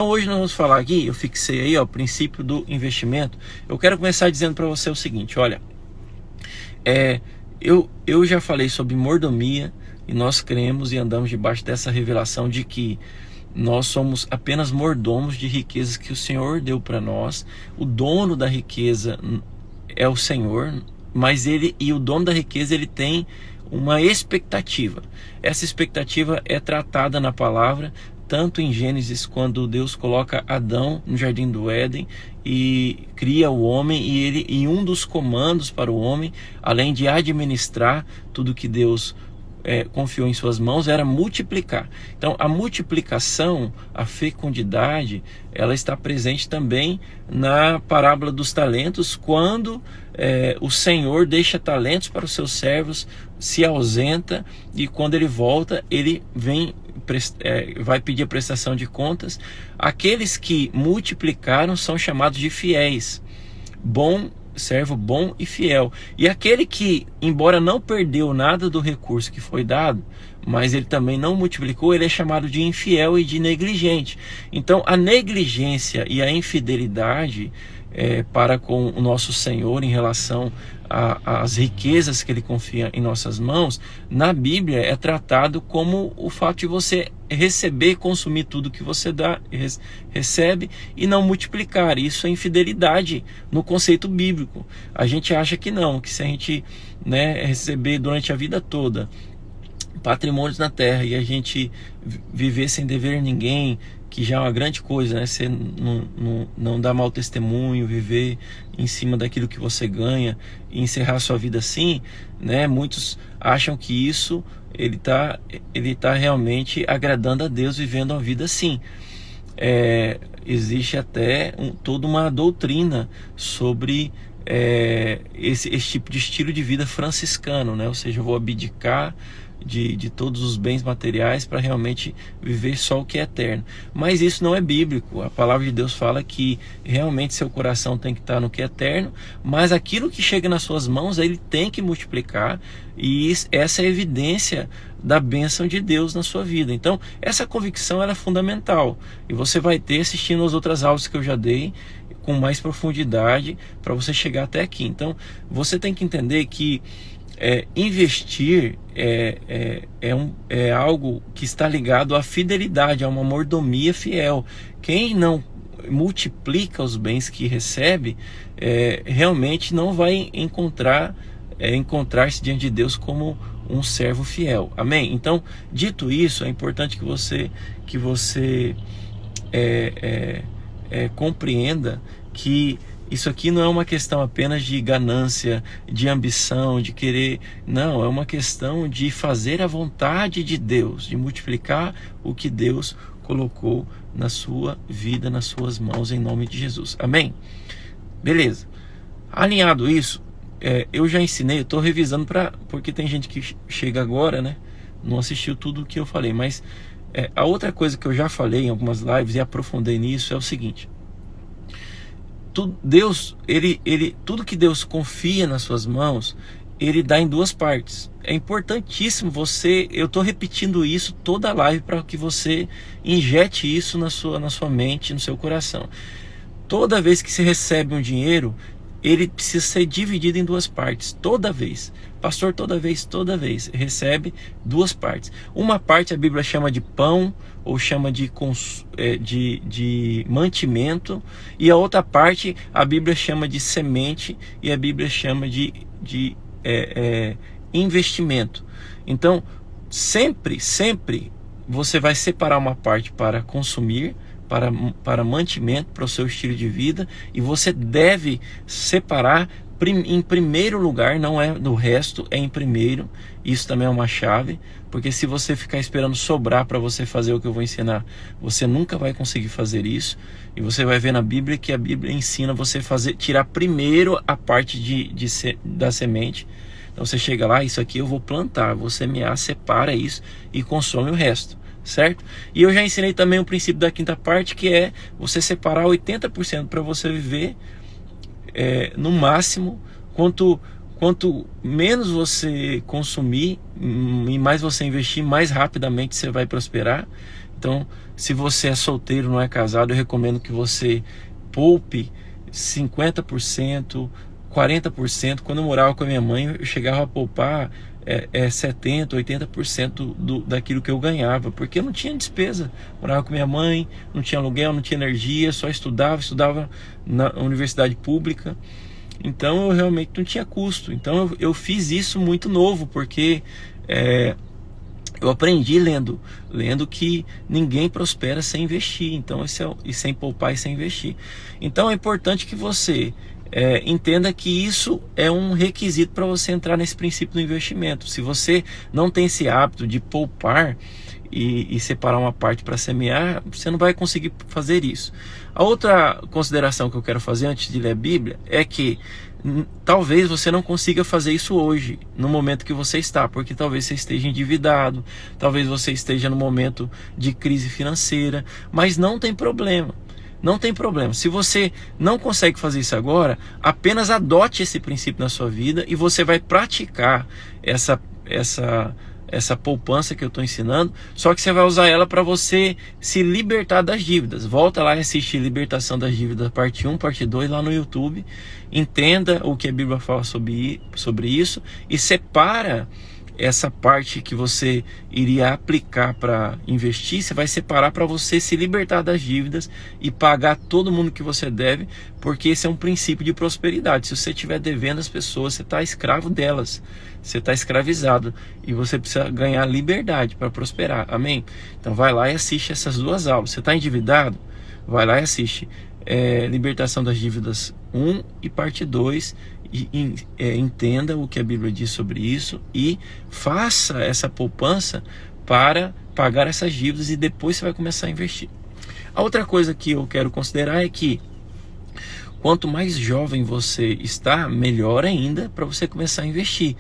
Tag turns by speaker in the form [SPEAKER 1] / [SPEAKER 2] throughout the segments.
[SPEAKER 1] Hoje nós vamos falar aqui, eu fixei aí, ó, o princípio do investimento. Eu quero começar dizendo para você o seguinte, olha, eu já falei sobre mordomia e nós cremos e andamos debaixo dessa revelação de que nós somos apenas mordomos de riquezas que o Senhor deu para nós. O dono da riqueza é o Senhor, mas o dono da riqueza, ele tem uma expectativa. Essa expectativa é tratada na palavra, tanto em Gênesis, quando Deus coloca Adão no jardim do Éden e cria o homem, e um dos comandos para o homem, além de administrar tudo que Deus confiou em suas mãos, era multiplicar. Então a multiplicação, a fecundidade, ela está presente também na parábola dos talentos, quando o Senhor deixa talentos para os seus servos, se ausenta, e quando ele volta, ele vai pedir a prestação de contas. Aqueles que multiplicaram são chamados de fiéis, servo bom e fiel. E aquele que, embora não perdeu nada do recurso que foi dado, mas ele também não multiplicou, ele é chamado de infiel e de negligente. Então a negligência e a infidelidade para com o nosso Senhor em relação às riquezas que ele confia em nossas mãos, na Bíblia é tratado como o fato de você receber e consumir tudo que você recebe e não multiplicar. Isso é infidelidade no conceito bíblico. A gente acha que não, que se a gente receber durante a vida toda patrimônios na terra e a gente viver sem dever a ninguém, que já é uma grande coisa, né? Você não dar mau testemunho, viver em cima daquilo que você ganha e encerrar sua vida assim, né? Muitos acham que isso ele tá realmente agradando a Deus, vivendo uma vida assim. Existe até toda uma doutrina sobre esse tipo de estilo de vida franciscano, né? Ou seja, eu vou abdicar de todos os bens materiais para realmente viver só o que é eterno. Mas isso não é bíblico. A palavra de Deus fala que realmente seu coração tem que estar no que é eterno, mas aquilo que chega nas suas mãos, ele tem que multiplicar, e essa é a evidência da bênção de Deus na sua vida. Então essa convicção ela é fundamental, e você vai ter assistindo as outras aulas que eu já dei com mais profundidade para você chegar até aqui. Então você tem que entender que investir é algo que está ligado à fidelidade, a uma mordomia fiel. Quem não multiplica os bens que recebe, realmente não vai encontrar-se diante de Deus como um servo fiel. Amém? Então, dito isso, é importante que você compreenda que isso aqui não é uma questão apenas de ganância, de ambição, de querer. Não, é uma questão de fazer a vontade de Deus, de multiplicar o que Deus colocou na sua vida, nas suas mãos, em nome de Jesus. Amém? Beleza. Alinhado isso, eu já ensinei, eu estou revisando porque tem gente que chega agora, né? Não assistiu tudo o que eu falei, mas a outra coisa que eu já falei em algumas lives e aprofundei nisso é o seguinte: Deus, tudo que Deus confia nas suas mãos, ele dá em duas partes. É importantíssimo eu estou repetindo isso toda a live para que você injete isso na sua mente, no seu coração. Toda vez que você recebe um dinheiro, ele precisa ser dividido em duas partes, toda vez. Pastor, toda vez, recebe duas partes. Uma parte a Bíblia chama de pão, ou chama de mantimento, e a outra parte a Bíblia chama de semente, e a Bíblia chama de investimento. Então, sempre você vai separar uma parte para consumir, para mantimento, para o seu estilo de vida, e você deve separar em primeiro lugar, não é do resto, é em primeiro. Isso também é uma chave, porque se você ficar esperando sobrar para você fazer o que eu vou ensinar, você nunca vai conseguir fazer isso. E você vai ver na Bíblia que a Bíblia ensina você tirar primeiro a parte da semente. Então você chega lá, isso aqui eu vou plantar, vou semear, separa isso e consome o resto, certo? E eu já ensinei também o princípio da quinta parte, que é você separar 80% para você viver no máximo. Quanto menos você consumir e mais você investir, mais rapidamente você vai prosperar. Então, se você é solteiro, não é casado, eu recomendo que você poupe 50%, 40%. Quando eu morava com a minha mãe, eu chegava a poupar 70%, 80% daquilo que eu ganhava, porque eu não tinha despesa. Morava com minha mãe, não tinha aluguel, não tinha energia, só estudava na universidade pública. Então eu realmente não tinha custo. Então eu fiz isso muito novo, porque eu aprendi lendo que ninguém prospera sem investir. Então e sem poupar e sem investir. Então é importante que você entenda que isso é um requisito para você entrar nesse princípio do investimento. Se você não tem esse hábito de poupar e separar uma parte para semear, você não vai conseguir fazer isso. A outra consideração que eu quero fazer antes de ler a Bíblia é que talvez você não consiga fazer isso hoje, no momento que você está, porque talvez você esteja endividado, talvez você esteja no momento de crise financeira, mas não tem problema. Não tem problema. Se você não consegue fazer isso agora, apenas adote esse princípio na sua vida e você vai praticar essa poupança que eu estou ensinando, só que você vai usar ela para você se libertar das dívidas. Volta lá e assiste Libertação das Dívidas, parte 1, parte 2, lá no YouTube. Entenda o que a Bíblia fala sobre isso e separa essa parte que você iria aplicar para investir. Você vai separar para você se libertar das dívidas e pagar todo mundo que você deve, porque esse é um princípio de prosperidade. Se você estiver devendo as pessoas, você está escravo delas, você está escravizado e você precisa ganhar liberdade para prosperar. Amém? Então vai lá e assiste essas duas aulas. Você está endividado? Vai lá e assiste Libertação das Dívidas 1 e parte 2 e entenda o que a Bíblia diz sobre isso e faça essa poupança para pagar essas dívidas e depois você vai começar a investir. A outra coisa que eu quero considerar é que quanto mais jovem você está, melhor ainda para você começar a investir.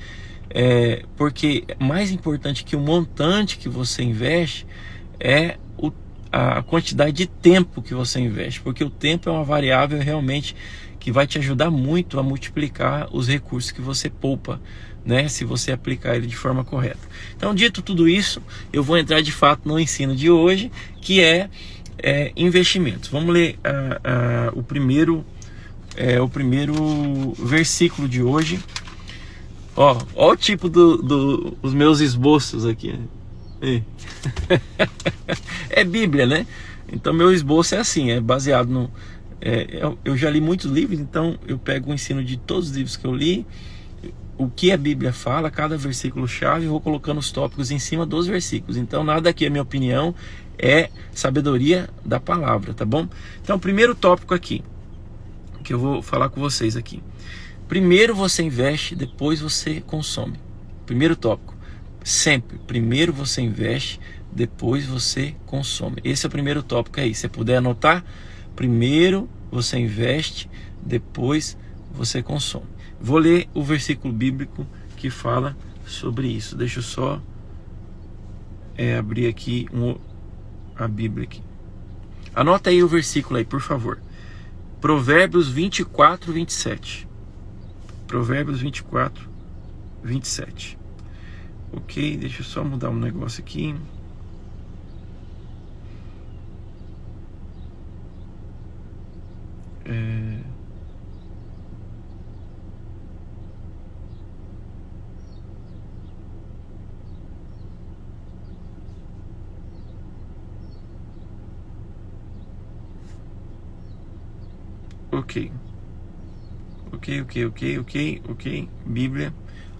[SPEAKER 1] Porque mais importante que o montante que você investe é a quantidade de tempo que você investe, porque o tempo é uma variável realmente que vai te ajudar muito a multiplicar os recursos que você poupa, né, se você aplicar ele de forma correta. Então, dito tudo isso, eu vou entrar de fato no ensino de hoje, que é investimentos. Vamos ler o primeiro versículo de hoje. Ó o tipo dos meus esboços aqui. É Bíblia, né? Então meu esboço é assim, é baseado no... eu já li muitos livros, então eu pego o ensino de todos os livros que eu li, o que a Bíblia fala, cada versículo-chave, eu vou colocando os tópicos em cima dos versículos. Então nada aqui é minha opinião, é sabedoria da palavra, tá bom? Então o primeiro tópico aqui, que eu vou falar com vocês aqui. Primeiro você investe, depois você consome. Primeiro tópico. Sempre, primeiro você investe, depois você consome. Esse é o primeiro tópico aí. Se você puder anotar, primeiro você investe, depois você consome. Vou ler o versículo bíblico que fala sobre isso. Deixa eu só abrir aqui a Bíblia aqui. Anota aí o versículo aí, por favor. Provérbios 24, 27. Provérbios 24, 27. Ok, deixa eu só mudar um negócio aqui. Ok. Bíblia.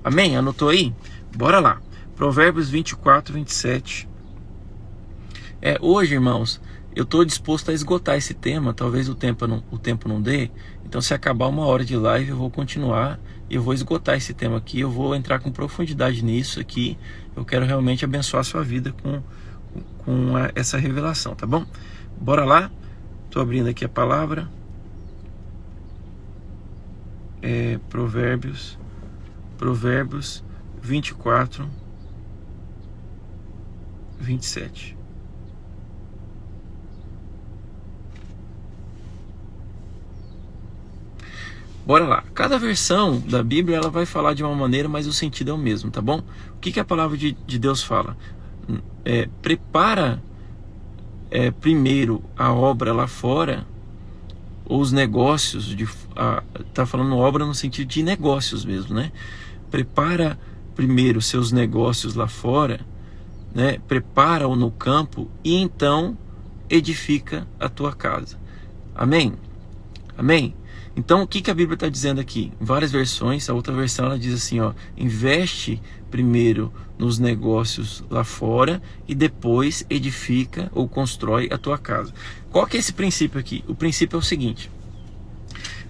[SPEAKER 1] Amém? Anotou aí? Bora lá. Provérbios 24, 27. Hoje, irmãos, eu estou disposto a esgotar esse tema. Talvez o tempo não dê. Então, se acabar 1 hora de live, eu vou continuar. Eu vou esgotar esse tema aqui. Eu vou entrar com profundidade nisso aqui. Eu quero realmente abençoar a sua vida com essa revelação, tá bom? Bora lá. Estou abrindo aqui a palavra. Provérbios 24, 27. Bora lá. Cada versão da Bíblia ela vai falar de uma maneira, mas o sentido é o mesmo, tá bom? O que a palavra de Deus fala? Prepara primeiro a obra lá fora, ou os negócios, tá falando obra no sentido de negócios mesmo, né? Prepara primeiro seus negócios lá fora, né? Prepara-o no campo e então edifica a tua casa. Amém? Amém? Então, o que a Bíblia está dizendo aqui? Em várias versões, a outra versão ela diz assim, ó, investe primeiro nos negócios lá fora e depois edifica ou constrói a tua casa. Qual que é esse princípio aqui? O princípio é o seguinte: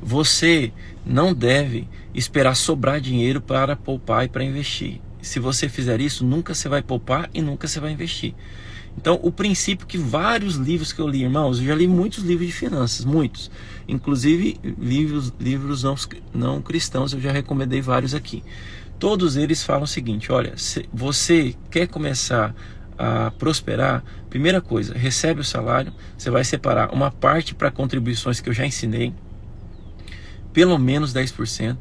[SPEAKER 1] você não deve esperar sobrar dinheiro para poupar e para investir. Se você fizer isso, nunca você vai poupar e nunca você vai investir. Então, o princípio que vários livros que eu li, irmãos, eu já li muitos livros de finanças, muitos. Inclusive, livros não cristãos, eu já recomendei vários aqui. Todos eles falam o seguinte: olha, se você quer começar a prosperar, primeira coisa, recebe o salário, você vai separar uma parte para contribuições que eu já ensinei, pelo menos 10%,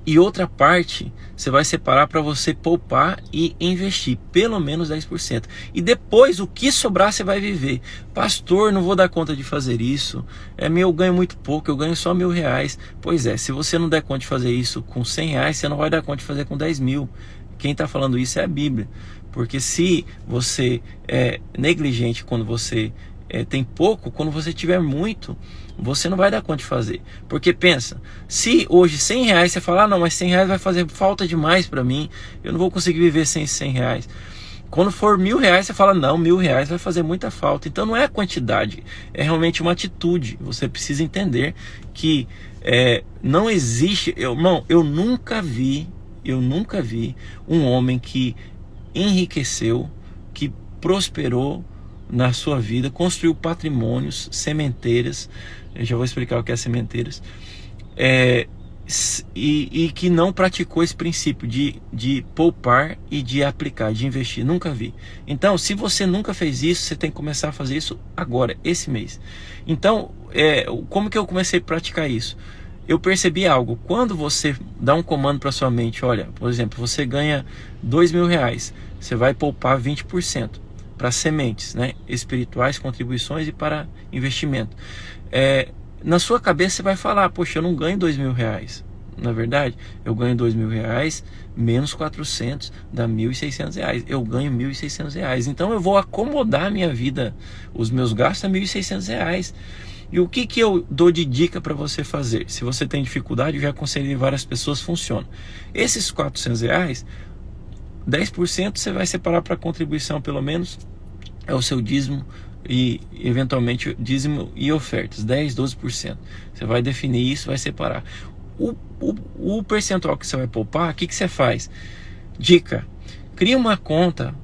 [SPEAKER 1] e outra parte você vai separar para você poupar e investir, pelo menos 10%. E depois o que sobrar você vai viver. Pastor, não vou dar conta de fazer isso, eu ganho muito pouco, eu ganho só R$1.000. Pois é, se você não der conta de fazer isso com R$100, você não vai dar conta de fazer com 10 mil. Quem está falando isso é a Bíblia. Porque se você é negligente quando você tem pouco, quando você tiver muito, você não vai dar conta de fazer. Porque pensa, se hoje R$100 você falar, não, mas R$100 vai fazer falta demais para mim, eu não vou conseguir viver sem R$100. Quando for R$1.000, você fala, não, R$1.000 vai fazer muita falta. Então não é a quantidade, é realmente uma atitude. Você precisa entender que não existe, irmão, eu nunca vi um homem que enriqueceu, que prosperou na sua vida, construiu patrimônios, sementeiras. Eu já vou explicar o que é sementeiras, e que não praticou esse princípio de poupar e de aplicar, de investir. Nunca vi. Então, se você nunca fez isso, você tem que começar a fazer isso agora, esse mês. Então, como que eu comecei a praticar isso? Eu percebi algo: quando você dá um comando para sua mente, olha, por exemplo, você ganha R$2.000, você vai poupar 20% para sementes, né, espirituais, contribuições e para investimento. Na sua cabeça você vai falar, poxa, eu não ganho R$2.000. Na verdade, eu ganho R$2.000 menos 400 dá R$1.600. Eu ganho R$1.600. Então eu vou acomodar a minha vida, os meus gastos a R$1.600. E o que eu dou de dica para você fazer? Se você tem dificuldade, eu já aconselhei várias pessoas, funciona. Esses R$400, 10% você vai separar para contribuição, pelo menos é o seu dízimo, e eventualmente dízimo e ofertas, 10-12%. Você vai definir isso, vai separar. O percentual que você vai poupar, o que você faz? Dica: cria uma conta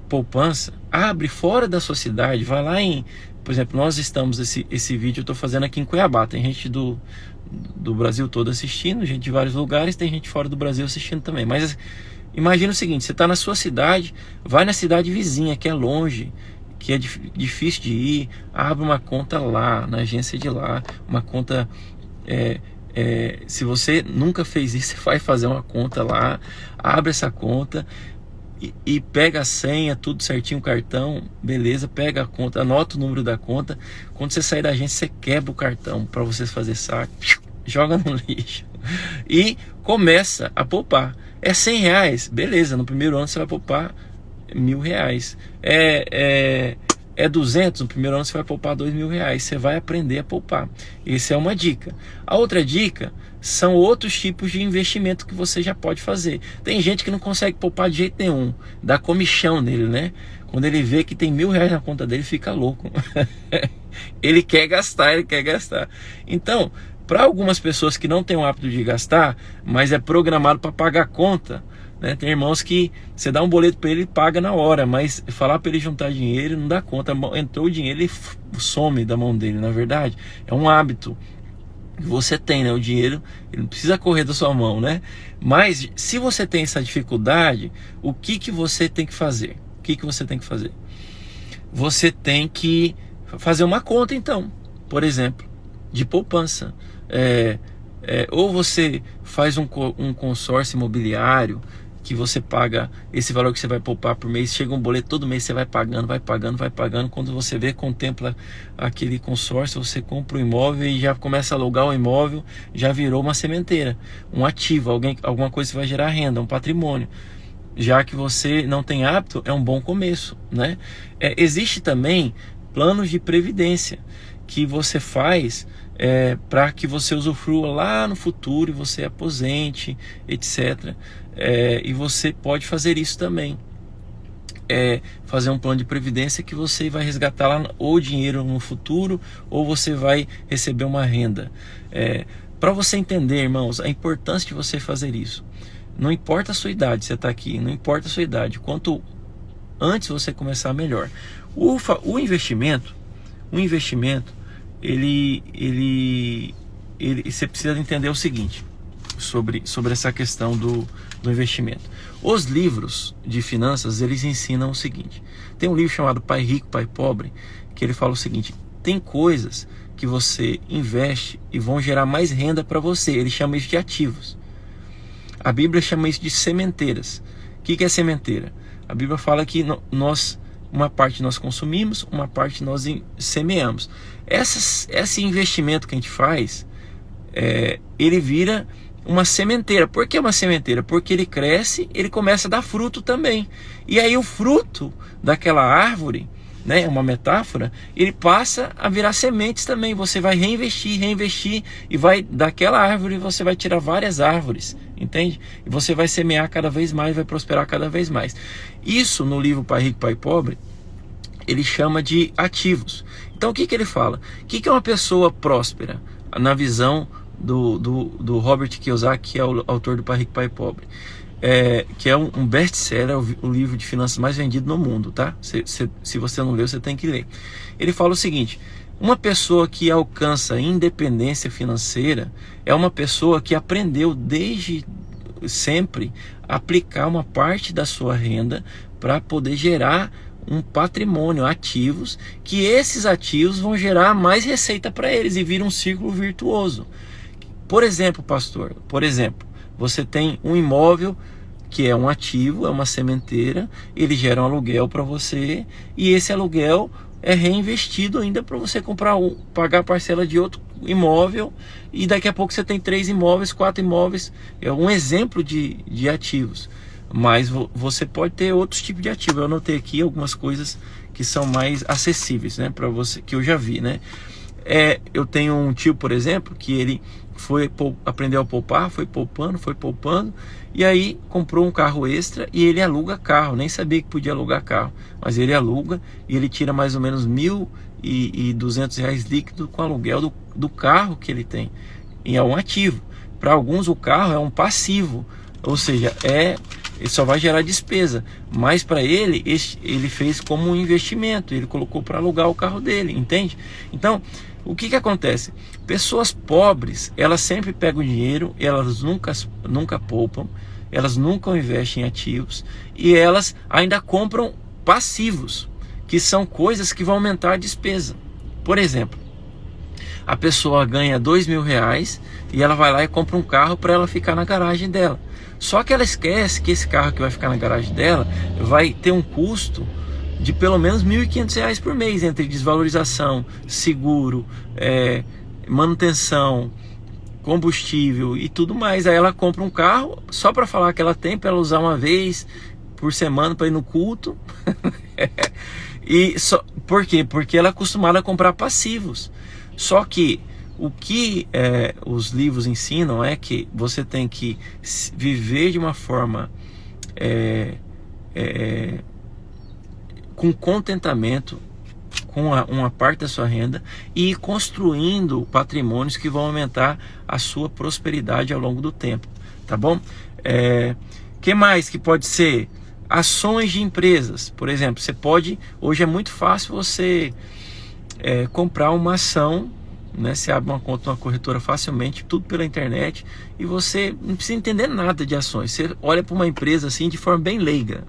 [SPEAKER 1] poupança, abre fora da sua cidade, vai lá por exemplo, nós estamos, esse vídeo eu estou fazendo aqui em Cuiabá, tem gente do Brasil todo assistindo, gente de vários lugares, tem gente fora do Brasil assistindo também. Mas imagina o seguinte: você está na sua cidade, vai na cidade vizinha, que é longe, que é difícil de ir, abre uma conta lá, na agência de lá, uma conta, se você nunca fez isso, você vai fazer uma conta lá, abre essa conta e pega a senha, tudo certinho, o cartão, beleza, pega a conta, anota o número da conta. Quando você sair da agência, você quebra o cartão para você fazer saque, joga no lixo e começa a poupar. R$100, beleza, no primeiro ano você vai poupar R$1.000. É 200, no primeiro ano você vai poupar R$2.000. Você vai aprender a poupar. Essa é uma dica. A outra dica são outros tipos de investimento que você já pode fazer. Tem gente que não consegue poupar de jeito nenhum, dá comichão nele, né? Quando ele vê que tem R$1.000 na conta dele, fica louco. Ele quer gastar. Então, para algumas pessoas que não têm o hábito de gastar, mas é programado para pagar a conta, né? Tem irmãos que você dá um boleto para ele e paga na hora, mas falar para ele juntar dinheiro não dá conta. Entrou o dinheiro, ele some da mão dele. Na verdade, é um hábito que você tem, né? O dinheiro, ele não precisa correr da sua mão, né? Mas se você tem essa dificuldade, o que você tem que fazer? Você tem que fazer uma conta, então, por exemplo, de poupança. Ou você faz um consórcio imobiliário, que você paga esse valor que você vai poupar por mês, chega um boleto todo mês, você vai pagando, quando você vê, contempla aquele consórcio, você compra o imóvel e já começa a alugar o imóvel, já virou uma sementeira, um ativo, alguma coisa que vai gerar renda, um patrimônio. Já que você não tem hábito, é um bom começo, né? Existe também planos de previdência que você faz para que você usufrua lá no futuro e você aposente, etc. E você pode fazer isso também. Fazer um plano de previdência que você vai resgatar lá ou dinheiro no futuro, ou você vai receber uma renda. Para você entender, irmãos, a importância de você fazer isso. Não importa a sua idade, você está aqui, não importa a sua idade. Quanto antes você começar, melhor. O investimento, você precisa entender o seguinte, sobre essa questão do investimento. Os livros de finanças, eles ensinam o seguinte. Tem um livro chamado Pai Rico, Pai Pobre, que ele fala o seguinte: tem coisas que você investe e vão gerar mais renda para você. Ele chama isso de ativos. A Bíblia chama isso de sementeiras. O que é sementeira? A Bíblia fala que uma parte nós consumimos, uma parte nós semeamos. Esse investimento que a gente faz, ele vira uma sementeira. Por que uma sementeira? Porque ele cresce, ele começa a dar fruto também. E aí o fruto daquela árvore, né, uma metáfora, ele passa a virar sementes também. Você vai reinvestir e daquela árvore você vai tirar várias árvores, entende? E você vai semear cada vez mais, vai prosperar cada vez mais. Isso no livro Pai Rico, Pai Pobre, ele chama de ativos. Então o que ele fala? O que é uma pessoa próspera na visão do Robert Kiyosaki, que é o autor do Pai Rico, Pai Pobre? Que é um best-seller, o livro de finanças mais vendido no mundo, tá? Se você não leu, você tem que ler. Ele fala o seguinte: uma pessoa que alcança independência financeira é uma pessoa que aprendeu desde sempre a aplicar uma parte da sua renda para poder gerar um patrimônio, ativos, que esses ativos vão gerar mais receita para eles e vira um círculo virtuoso. Por exemplo, pastor, você tem um imóvel que é um ativo, é uma sementeira, ele gera um aluguel para você e esse aluguel é reinvestido ainda para você pagar a parcela de outro imóvel e daqui a pouco você tem 3 imóveis, 4 imóveis. É um exemplo de ativos, mas você pode ter outros tipos de ativos. Eu anotei aqui algumas coisas que são mais acessíveis, né, para você, que eu já vi, né? Eu tenho um tio, por exemplo, que ele aprendeu a poupar, foi poupando, e aí comprou um carro extra e ele aluga carro. Nem sabia que podia alugar carro, mas ele aluga e ele tira mais ou menos R$1.200 líquido com o aluguel do carro que ele tem. E é um ativo. Para alguns o carro é um passivo, ou seja, ele só vai gerar despesa, mas para ele fez como um investimento, ele colocou para alugar o carro dele, entende? Então, o que acontece? Pessoas pobres, elas sempre pegam dinheiro, elas nunca poupam, elas nunca investem em ativos e elas ainda compram passivos, que são coisas que vão aumentar a despesa. Por exemplo, a pessoa ganha R$2.000 e ela vai lá e compra um carro para ela ficar na garagem dela. Só que ela esquece que esse carro que vai ficar na garagem dela vai ter um custo de pelo menos R$1.500 por mês, entre desvalorização, seguro, manutenção, combustível e tudo mais. Aí ela compra um carro só para falar que ela tem, para ela usar uma vez por semana para ir no culto. Por quê? Porque ela é acostumada a comprar passivos. Só que o que os livros ensinam é que você tem que viver de uma forma com contentamento com uma parte da sua renda e ir construindo patrimônios que vão aumentar a sua prosperidade ao longo do tempo, tá bom? Que mais que pode ser? Ações de empresas, por exemplo. Hoje é muito fácil você comprar uma ação, né? Você abre uma conta numa corretora facilmente, tudo pela internet, e você não precisa entender nada de ações. Você olha para uma empresa assim de forma bem leiga.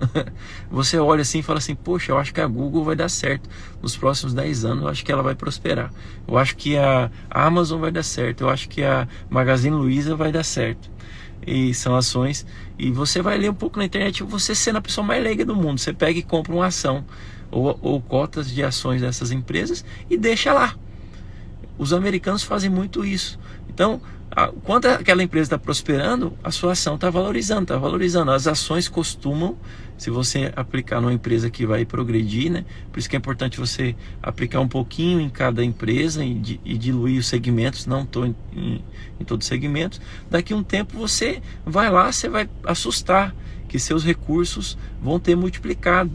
[SPEAKER 1] Você olha assim e fala assim: poxa, eu acho que a Google vai dar certo nos próximos 10 anos, eu acho que ela vai prosperar, eu acho que a Amazon vai dar certo, eu acho que a Magazine Luiza vai dar certo. e são ações, e você vai ler um pouco na internet, você sendo a pessoa mais leiga do mundo, você pega e compra uma ação ou cotas de ações dessas empresas e deixa lá. Os americanos fazem muito isso. Então, quando aquela empresa está prosperando, a sua ação está valorizando, está valorizando. As ações costumam, se você aplicar numa empresa que vai progredir, né? Por isso que é importante você aplicar um pouquinho em cada empresa e diluir os segmentos, não estou em todos os segmentos. Daqui a um tempo você vai lá, você vai assustar que seus recursos vão ter multiplicado.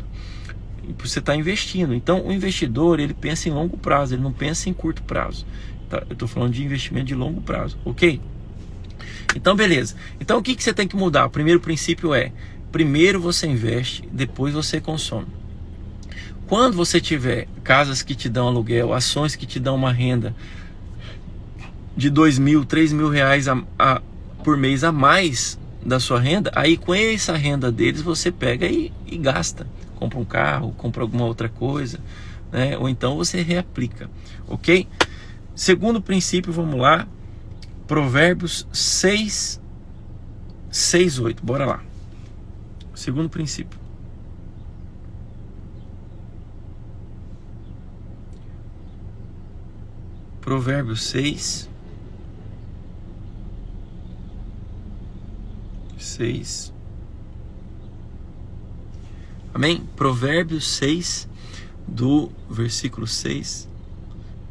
[SPEAKER 1] Você está investindo. Então o investidor, ele pensa em longo prazo, ele não pensa em curto prazo, tá? Eu estou falando de investimento de longo prazo, ok? Então beleza, então o que você tem que mudar? O primeiro princípio é: primeiro você investe, depois você consome. Quando você tiver casas que te dão aluguel, ações que te dão uma renda de 2 mil, 3 mil reais por mês a mais da sua renda, aí com essa renda deles você pega e gasta. Compra um carro, compra alguma outra coisa, né? Ou então você reaplica, ok? Segundo princípio, vamos lá, Provérbios 6, 8, bora lá. Segundo princípio. Provérbios 6, 6. Amém? Provérbios 6, do versículo 6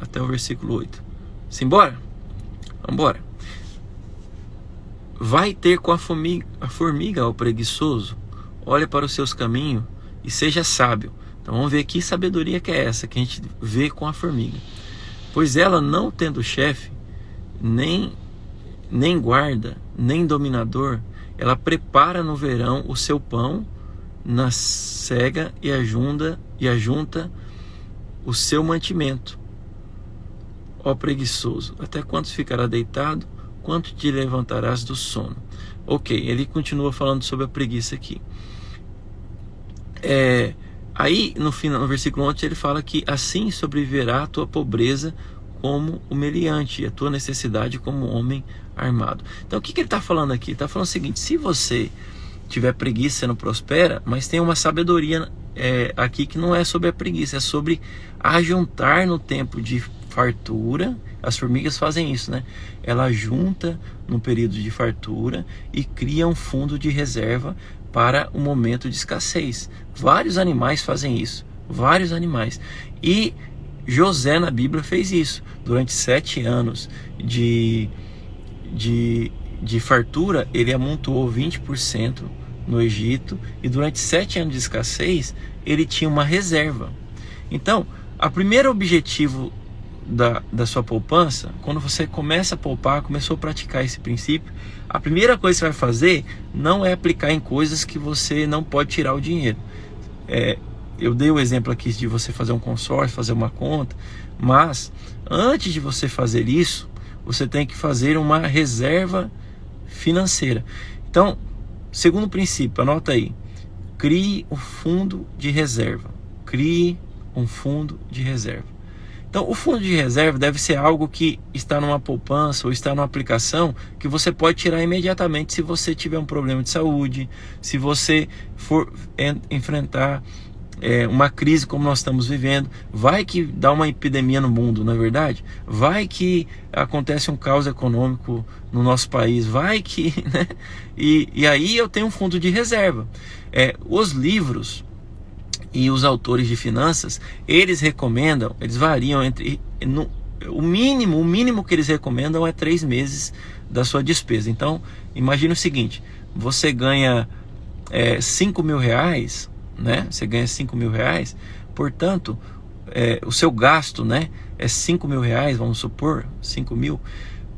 [SPEAKER 1] até o versículo 8. Simbora? Vambora. Vai ter com a formiga, ó preguiçoso, olha para os seus caminhos e seja sábio. Então vamos ver que sabedoria que é essa que a gente vê com a formiga. Pois ela, não tendo chefe, nem guarda, nem dominador, ela prepara no verão o seu pão na cega e ajunta o seu mantimento. Ó preguiçoso, até quanto ficará deitado? Quanto te levantarás do sono? Ok, ele continua falando sobre a preguiça aqui. Aí no versículo 11 ele fala que assim sobreviverá a tua pobreza como o meliante, e a tua necessidade como homem armado. Então o que ele está falando aqui? Ele está falando o seguinte: se você tiver preguiça, você não prospera, mas tem uma sabedoria aqui que não é sobre a preguiça, é sobre ajuntar no tempo de fartura. As formigas fazem isso, né? Ela junta no período de fartura e cria um fundo de reserva para o momento de escassez. Vários animais fazem isso, vários animais. E José na Bíblia fez isso. Durante 7 anos de fartura, ele amontoou 20% no Egito, e durante 7 anos de escassez ele tinha uma reserva. Então, o primeiro objetivo da sua poupança, quando você começa a poupar, começou a praticar esse princípio, a primeira coisa que você vai fazer não é aplicar em coisas que você não pode tirar o dinheiro. Eu dei o exemplo aqui de você fazer um consórcio, fazer uma conta, mas antes de você fazer isso, você tem que fazer uma reserva financeira. Então, segundo princípio, anota aí: crie um fundo de reserva. Crie um fundo de reserva. Então, o fundo de reserva deve ser algo que está numa poupança ou está numa aplicação que você pode tirar imediatamente se você tiver um problema de saúde, se você for enfrentar uma crise como nós estamos vivendo. Vai que dá uma epidemia no mundo, não é verdade? Vai que acontece um caos econômico no nosso país, vai que, né? E aí eu tenho um fundo de reserva. Os livros e os autores de finanças, eles recomendam, eles variam entre o mínimo que eles recomendam é 3 meses da sua despesa. Então imagine o seguinte: você ganha 5 mil reais, né? Você ganha 5 mil reais, portanto o seu gasto, né, é 5 mil reais, vamos supor, 5 mil.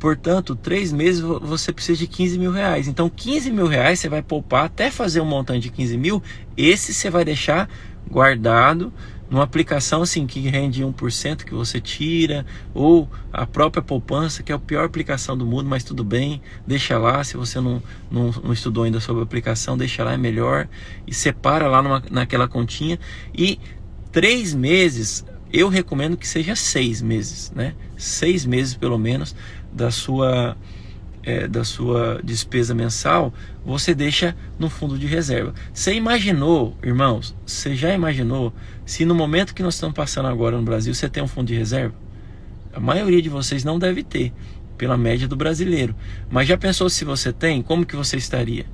[SPEAKER 1] Portanto, 3 meses você precisa de 15 mil reais. Então 15 mil reais você vai poupar até fazer um montante de 15 mil. Esse você vai deixar guardado numa aplicação assim que rende 1% que você tira, ou a própria poupança, que é a pior aplicação do mundo, mas tudo bem, deixa lá. Se você não estudou ainda sobre a aplicação, deixa lá, é melhor, e separa lá naquela continha. E 3 meses, eu recomendo que seja 6 meses, né? 6 meses pelo menos da sua da sua despesa mensal, você deixa no fundo de reserva. Você imaginou, irmãos, você já imaginou se no momento que nós estamos passando agora no Brasil, você tem um fundo de reserva? A maioria de vocês não deve ter, pela média do brasileiro. Mas já pensou se você tem? Como que você estaria?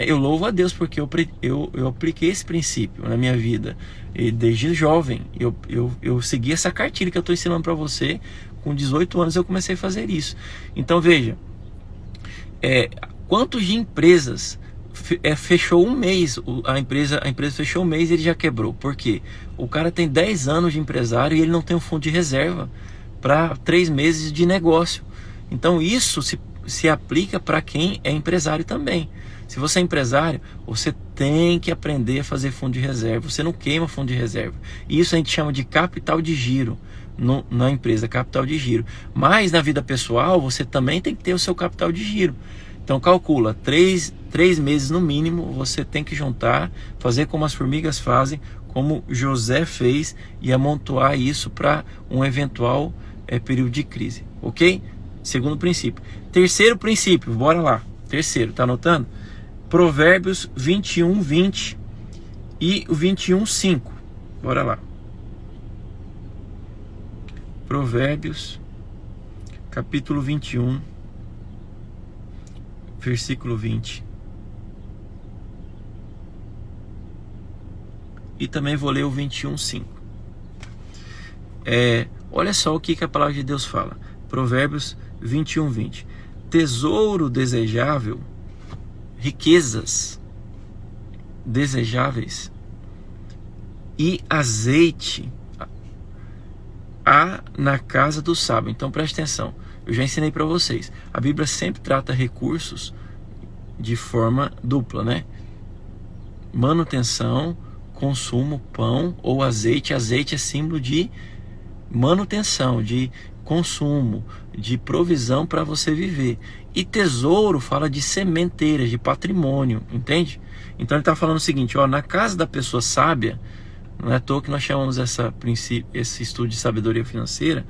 [SPEAKER 1] Eu louvo a Deus porque eu apliquei esse princípio na minha vida. E desde jovem, eu segui essa cartilha que eu estou ensinando para você. Com 18 anos eu comecei a fazer isso. Então veja, quantos de empresas fechou um mês, a empresa fechou um mês e ele já quebrou. Por quê? O cara tem 10 anos de empresário e ele não tem um fundo de reserva para 3 meses de negócio. Então isso se aplica para quem é empresário também. Se você é empresário, você tem que aprender a fazer fundo de reserva. Você não queima fundo de reserva. Isso a gente chama de capital de giro na empresa, capital de giro. Mas na vida pessoal, você também tem que ter o seu capital de giro. Então calcula, 3 meses no mínimo, você tem que juntar, fazer como as formigas fazem, como José fez, e amontoar isso para um eventual período de crise. Ok? Segundo princípio. Terceiro princípio, bora lá. Terceiro, tá anotando? Provérbios 21, 20 e o 21, 5. Bora lá. Provérbios, capítulo 21, versículo 20. E também vou ler o 21, 5. Olha só o que a palavra de Deus fala. Provérbios 21, 20. Tesouro desejável, riquezas desejáveis e azeite há na casa do sábio. Então preste atenção, eu já ensinei para vocês, a Bíblia sempre trata recursos de forma dupla, né? Manutenção, consumo, pão ou azeite. Azeite é símbolo de manutenção, de consumo, de provisão para você viver. E tesouro fala de sementeiras, de patrimônio, entende? Então ele está falando o seguinte, na casa da pessoa sábia, não é à toa que nós chamamos esse estudo de sabedoria financeira,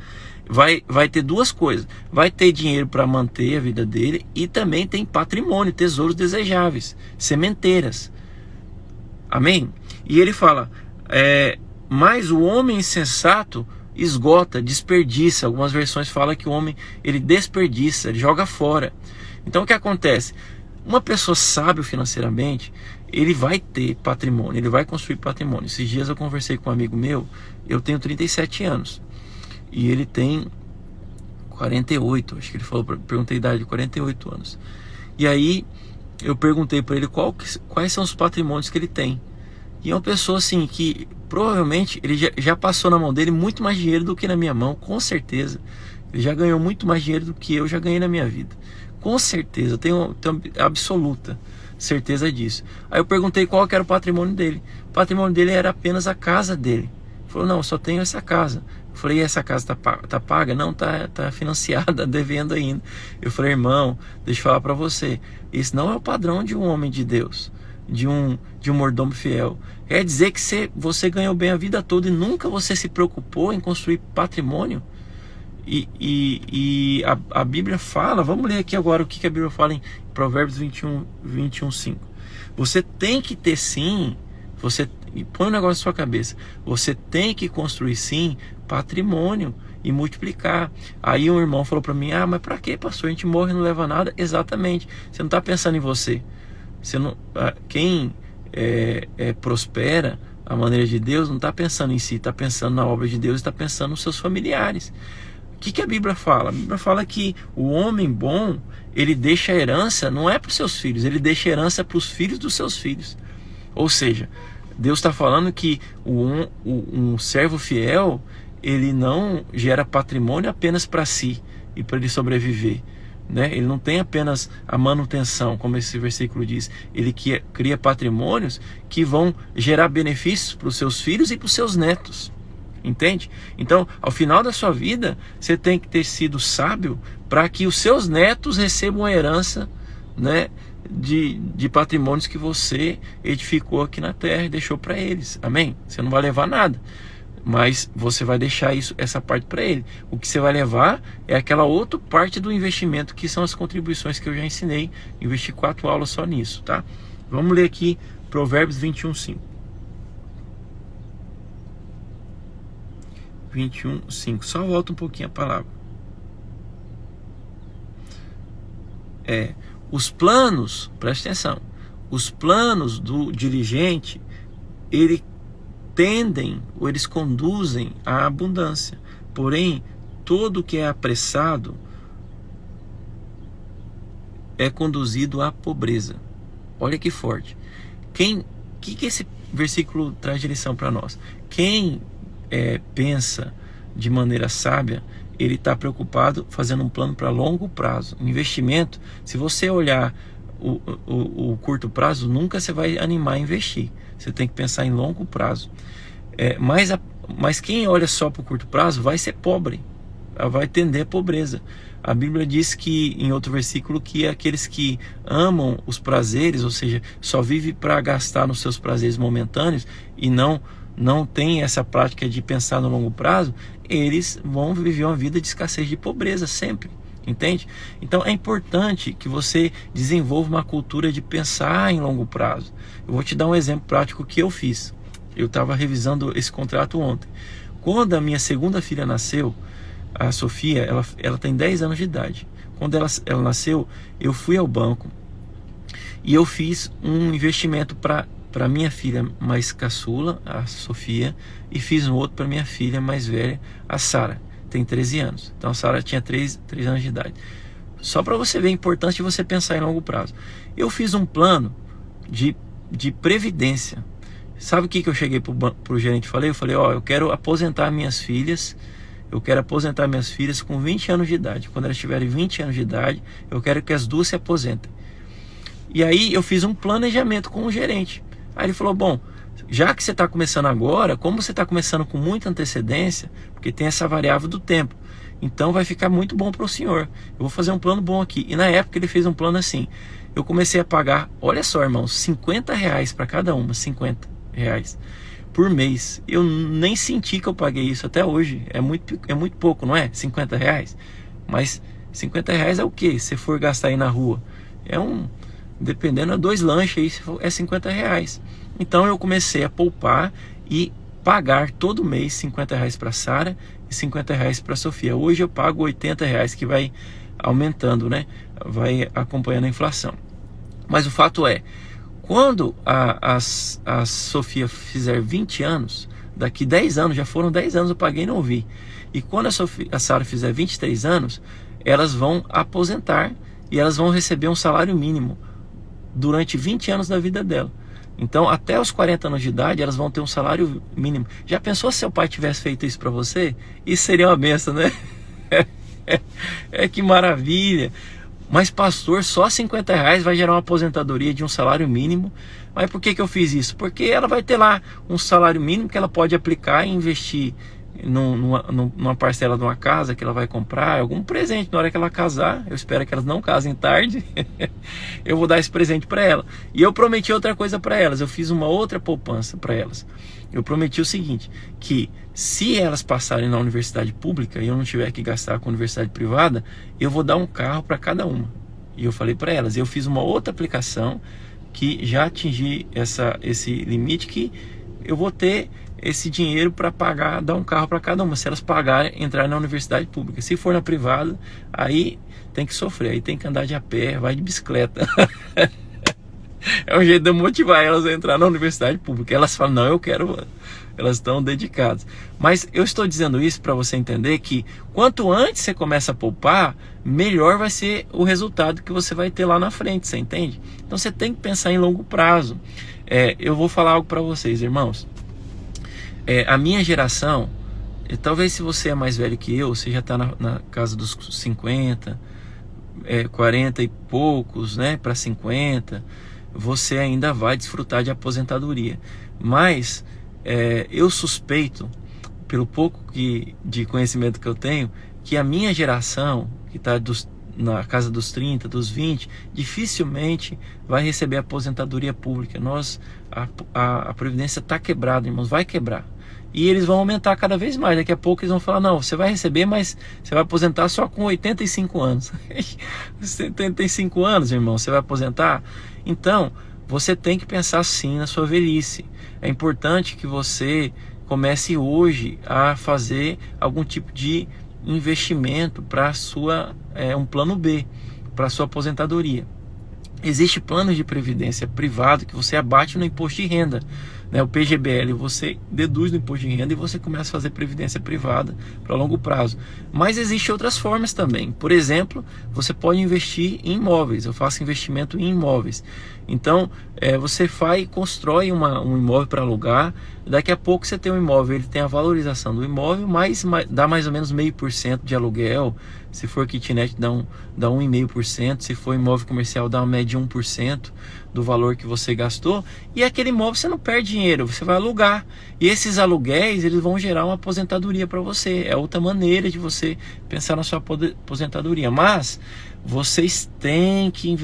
[SPEAKER 1] vai ter duas coisas. Vai ter dinheiro para manter a vida dele e também tem patrimônio, tesouros desejáveis, sementeiras. Amém? E ele fala, mas o homem insensato esgota, desperdiça. Algumas versões falam que o homem, ele desperdiça, ele joga fora. Então o que acontece? Uma pessoa sábia financeiramente, ele vai ter patrimônio, ele vai construir patrimônio. Esses dias eu conversei com um amigo meu, eu tenho 37 anos e ele tem 48, acho que ele falou, perguntei a idade de 48 anos. E aí eu perguntei para ele quais são os patrimônios que ele tem. E é uma pessoa assim que provavelmente ele já passou na mão dele muito mais dinheiro do que na minha mão, com certeza. Ele já ganhou muito mais dinheiro do que eu já ganhei na minha vida. Com certeza, eu tenho absoluta certeza disso. Aí eu perguntei qual que era o patrimônio dele. O patrimônio dele era apenas a casa dele. Ele falou, não, eu só tenho essa casa. Eu falei, e essa casa tá paga? Não, tá financiada, devendo ainda. Eu falei, irmão, deixa eu falar para você, esse não é o padrão de um homem de Deus, de um mordomo fiel. Quer dizer que você ganhou bem a vida toda e nunca você se preocupou em construir patrimônio? E a Bíblia fala, vamos ler aqui agora o que a Bíblia fala em Provérbios 21, 5. Você tem que ter sim, põe um negócio na sua cabeça, você tem que construir sim patrimônio e multiplicar. Aí um irmão falou para mim, mas para que, pastor? A gente morre e não leva nada. Exatamente, você não está pensando em você. Quem prospera a maneira de Deus não está pensando em si, está pensando na obra de Deus, está pensando nos seus familiares. O que a Bíblia fala? A Bíblia fala que o homem bom, ele deixa a herança, não é para os seus filhos, ele deixa a herança para os filhos dos seus filhos. Ou seja, Deus está falando que um servo fiel, ele não gera patrimônio apenas para si e para ele sobreviver, né? Ele não tem apenas a manutenção, como esse versículo diz, ele cria patrimônios que vão gerar benefícios para os seus filhos e para os seus netos. Entende? Então, ao final da sua vida, você tem que ter sido sábio para que os seus netos recebam a herança, né, de patrimônios que você edificou aqui na terra e deixou para eles. Amém? Você não vai levar nada, mas você vai deixar essa parte para ele. O que você vai levar é aquela outra parte do investimento, que são as contribuições que eu já ensinei. Investi 4 aulas só nisso, tá? Vamos ler aqui Provérbios 21:5. 21:5. Só volta um pouquinho a palavra. Os planos, presta atenção, os planos do diligente, ele tendem, ou eles conduzem à abundância. Porém, todo que é apressado é conduzido à pobreza. Olha que forte. Que esse versículo traz de lição para nós? Quem pensa de maneira sábia, ele está preocupado fazendo um plano para longo prazo. Investimento, se você olhar o curto prazo, nunca você vai animar a investir. Você tem que pensar em longo prazo. Mas quem olha só para o curto prazo vai ser pobre, vai tender à pobreza. A Bíblia diz que, em outro versículo, que aqueles que amam os prazeres, ou seja, só vivem para gastar nos seus prazeres momentâneos e não tem essa prática de pensar no longo prazo, eles vão viver uma vida de escassez, de pobreza sempre, entende? Então é importante que você desenvolva uma cultura de pensar em longo prazo. Eu vou te dar um exemplo prático que eu fiz. Eu estava revisando esse contrato ontem. Quando a minha segunda filha nasceu, a Sofia, ela tem 10 anos de idade. Quando ela nasceu, eu fui ao banco e eu fiz um investimento para minha filha mais caçula, a Sofia, e fiz um outro para minha filha mais velha, a Sara, tem 13 anos. Então a Sara tinha 3 anos de idade. Só para você ver a importância de você pensar em longo prazo. Eu fiz um plano de previdência. Sabe o que eu cheguei para o gerente e falei? Eu falei, eu quero aposentar minhas filhas. Eu quero aposentar minhas filhas com 20 anos de idade. Quando elas tiverem 20 anos de idade, eu quero que as duas se aposentem. E aí eu fiz um planejamento com o gerente. Aí ele falou, bom, já que você está começando agora, como você está começando com muita antecedência, porque tem essa variável do tempo, então vai ficar muito bom para o senhor. Eu vou fazer um plano bom aqui. E na época ele fez um plano assim. Eu comecei a pagar, olha só, irmãos, R$50 para cada uma, R$50 por mês. Eu nem senti que eu paguei isso até hoje. É muito pouco, não é? R$50. Mas R$50 é o que? Se for gastar aí na rua, dependendo de 2 lanches aí, é R$50. Então eu comecei a poupar e pagar todo mês R$50 para Sara e R$50 para Sofia. Hoje eu pago R$80, que vai aumentando, né? Vai acompanhando a inflação. Mas o fato é, quando a Sofia fizer 20 anos, daqui 10 anos, já foram 10 anos, eu paguei e não vi. E quando a Sara fizer 23 anos, elas vão aposentar e elas vão receber um salário mínimo durante 20 anos da vida dela. Então, até os 40 anos de idade, elas vão ter um salário mínimo. Já pensou se seu pai tivesse feito isso para você? Isso seria uma benção, né? Que maravilha! Mas pastor, só R$50 vai gerar uma aposentadoria de um salário mínimo. Mas por que eu fiz isso? Porque ela vai ter lá um salário mínimo que ela pode aplicar e investir numa parcela de uma casa que ela vai comprar, algum presente na hora que ela casar. Eu espero que elas não casem tarde. Eu vou dar esse presente para ela. E eu prometi outra coisa para elas. Eu fiz uma outra poupança para elas. Eu prometi o seguinte, que se elas passarem na universidade pública e eu não tiver que gastar com a universidade privada, eu vou dar um carro para cada uma. E eu falei para elas, eu fiz uma outra aplicação que já atingi esse limite, que eu vou ter esse dinheiro para pagar, dar um carro para cada uma, se elas pagarem, entrar na universidade pública. Se for na privada, aí tem que sofrer, aí tem que andar de a pé, vai de bicicleta. É um jeito de motivar elas a entrar na universidade pública. Elas falam, não, eu quero. Elas estão dedicadas. Mas eu estou dizendo isso para você entender que quanto antes você começa a poupar, melhor vai ser o resultado que você vai ter lá na frente, você entende? Então você tem que pensar em longo prazo. Eu vou falar algo para vocês, irmãos. A minha geração, talvez se você é mais velho que eu, você já está na casa dos 50, 40 e poucos, né, para 50, você ainda vai desfrutar de aposentadoria. Mas eu suspeito, pelo pouco de conhecimento que eu tenho, que a minha geração, que está na casa dos 30, dos 20, dificilmente vai receber aposentadoria pública. A Previdência está quebrada, irmãos, vai quebrar.
[SPEAKER 2] e eles vão aumentar cada vez mais. Daqui a pouco eles vão falar, não, você vai receber, mas você vai aposentar só com 85 anos. 75 anos, irmão, você vai aposentar? Então, você tem que pensar assim na sua velhice. É importante que você comece hoje a fazer algum tipo de investimento para um plano B, para sua aposentadoria. Existe planos de previdência privado que você abate no imposto de renda, né? O PGBL você deduz no imposto de renda e você começa a fazer previdência privada para longo prazo. Mas existem outras formas também. Por exemplo, você pode investir em imóveis. Eu faço investimento em imóveis. Então, você constrói um imóvel para alugar. Daqui a pouco você tem um imóvel, ele tem a valorização do imóvel, mas dá mais ou menos 0,5% de aluguel. Se for kitnet, dá 1,5%. Se for imóvel comercial, dá uma média de 1% do valor que você gastou. E aquele imóvel você não perde dinheiro, você vai alugar. E esses aluguéis, eles vão gerar uma aposentadoria para você. É outra maneira de você pensar na sua aposentadoria. Mas vocês têm que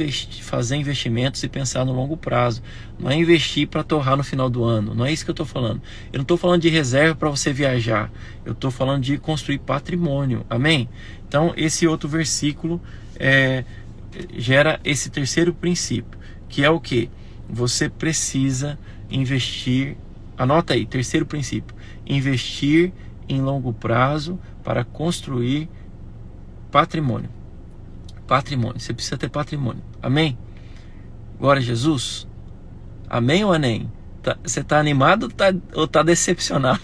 [SPEAKER 2] fazer investimentos e pensar no longo prazo. Não é investir para torrar no final do ano. Não é isso que eu estou falando. Eu não estou falando de reserva para você viajar. Eu estou falando de construir patrimônio. Amém? Então, esse outro versículo gera esse terceiro princípio, que é o que? Você precisa investir. Anota aí, terceiro princípio. Investir em longo prazo para construir patrimônio. Patrimônio, você precisa ter patrimônio. Amém? Glória a Jesus. Amém ou amém? Você está animado ou tá decepcionado?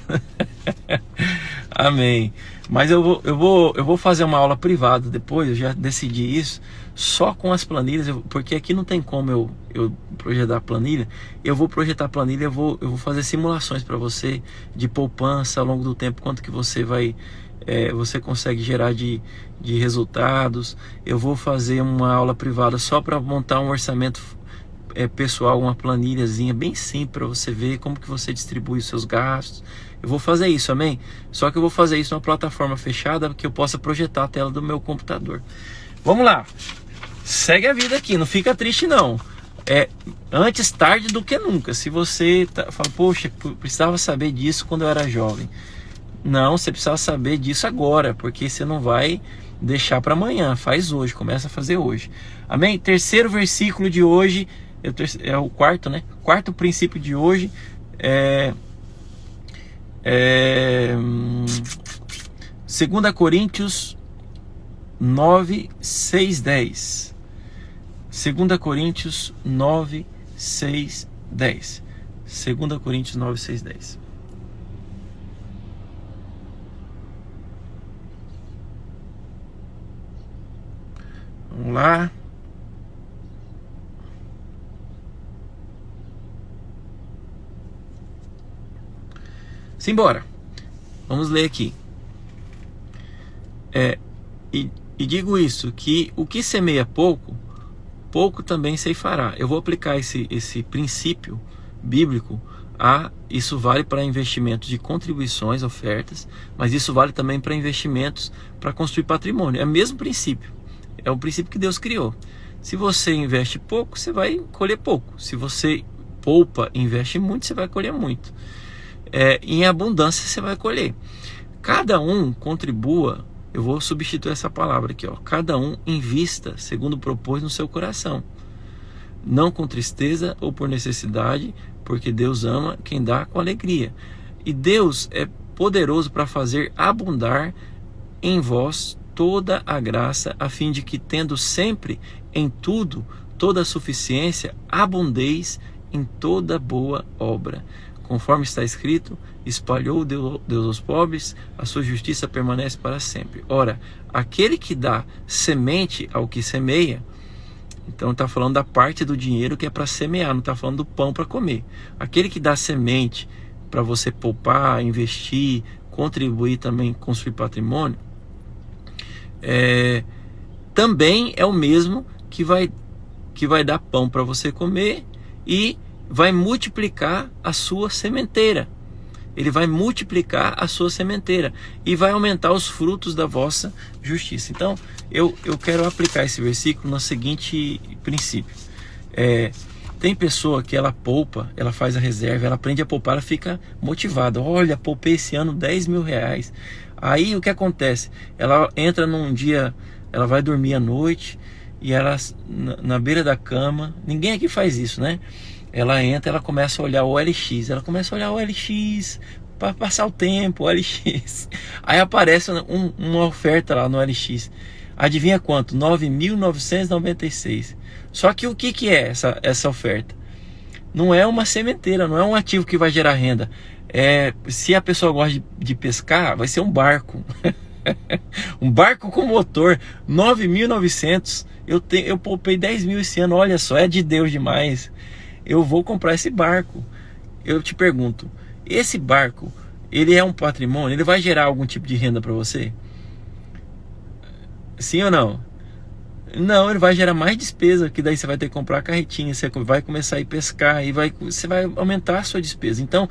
[SPEAKER 2] Amém. Mas eu vou fazer uma aula privada depois, eu já decidi isso, só com as planilhas, porque aqui não tem como eu projetar a planilha. Eu vou projetar a planilha, eu vou fazer simulações para você de poupança ao longo do tempo, quanto que você você consegue gerar de resultados. Eu vou fazer uma aula privada só para montar um orçamento pessoal, uma planilhazinha bem simples para você ver como que você distribui os seus gastos. Eu vou fazer isso, amém? Só que eu vou fazer isso numa plataforma fechada que eu possa projetar a tela do meu computador. Vamos lá, segue a vida aqui, não fica triste não. Antes tarde do que nunca. Se você fala, poxa, precisava saber disso quando eu era jovem. Não, você precisa saber disso agora, porque você não vai deixar para amanhã. Faz hoje, começa a fazer hoje. Amém? Terceiro versículo de hoje, é o quarto, né? Quarto princípio de hoje é 2 Coríntios 9, 6, 10. 2 Coríntios 9, 6, 10. 2 Coríntios 9, 6, 10. Vamos lá. Simbora. Vamos ler aqui. E digo isso, que o que semeia pouco, pouco também ceifará. Eu vou aplicar esse princípio bíblico isso vale para investimentos de contribuições, ofertas, mas isso vale também para investimentos para construir patrimônio. É o mesmo princípio. É o princípio que Deus criou. Se você investe pouco, você vai colher pouco. Se você poupa e investe muito, você vai colher muito. Em abundância você vai colher. Cada um contribua. Eu vou substituir essa palavra aqui, ó. Cada um invista segundo propôs no seu coração, não com tristeza ou por necessidade, porque Deus ama quem dá com alegria. E Deus é poderoso para fazer abundar em vós toda a graça, a fim de que, tendo sempre em tudo toda a suficiência, abundeis em toda boa obra. Conforme está escrito, espalhou Deus aos pobres, a sua justiça permanece para sempre. Ora, aquele que dá semente ao que semeia, então está falando da parte do dinheiro que é para semear, não está falando do pão para comer. Aquele que dá semente para você poupar, investir, contribuir também, construir patrimônio, também é o mesmo que vai dar pão para você comer e vai multiplicar a sua sementeira. Ele vai multiplicar a sua sementeira e vai aumentar os frutos da vossa justiça. Então, eu quero aplicar esse versículo no seguinte princípio. Tem pessoa que ela poupa, ela faz a reserva, ela aprende a poupar, ela fica motivada. Olha, poupei esse ano 10 mil reais. Aí o que acontece? Ela entra num dia, ela vai dormir à noite e ela na beira da cama, ninguém aqui faz isso, né? Ela entra, ela começa a olhar o OLX, ela começa a olhar o OLX para passar o tempo, o OLX. Aí aparece uma oferta lá no OLX. Adivinha quanto? 9.996. Só que o que é essa oferta? Não é uma sementeira, não é um ativo que vai gerar renda. Se a pessoa gosta de pescar, vai ser um barco. Um barco com motor, 9.900. Eu poupei 10 mil esse ano, olha só, é de Deus demais. Eu vou comprar esse barco. Eu te pergunto, esse barco, ele é um patrimônio? Ele vai gerar algum tipo de renda para você? Sim ou não? Não, ele vai gerar mais despesa, que daí você vai ter que comprar a carretinha, você vai começar a ir pescar, e você vai aumentar a sua despesa. Então,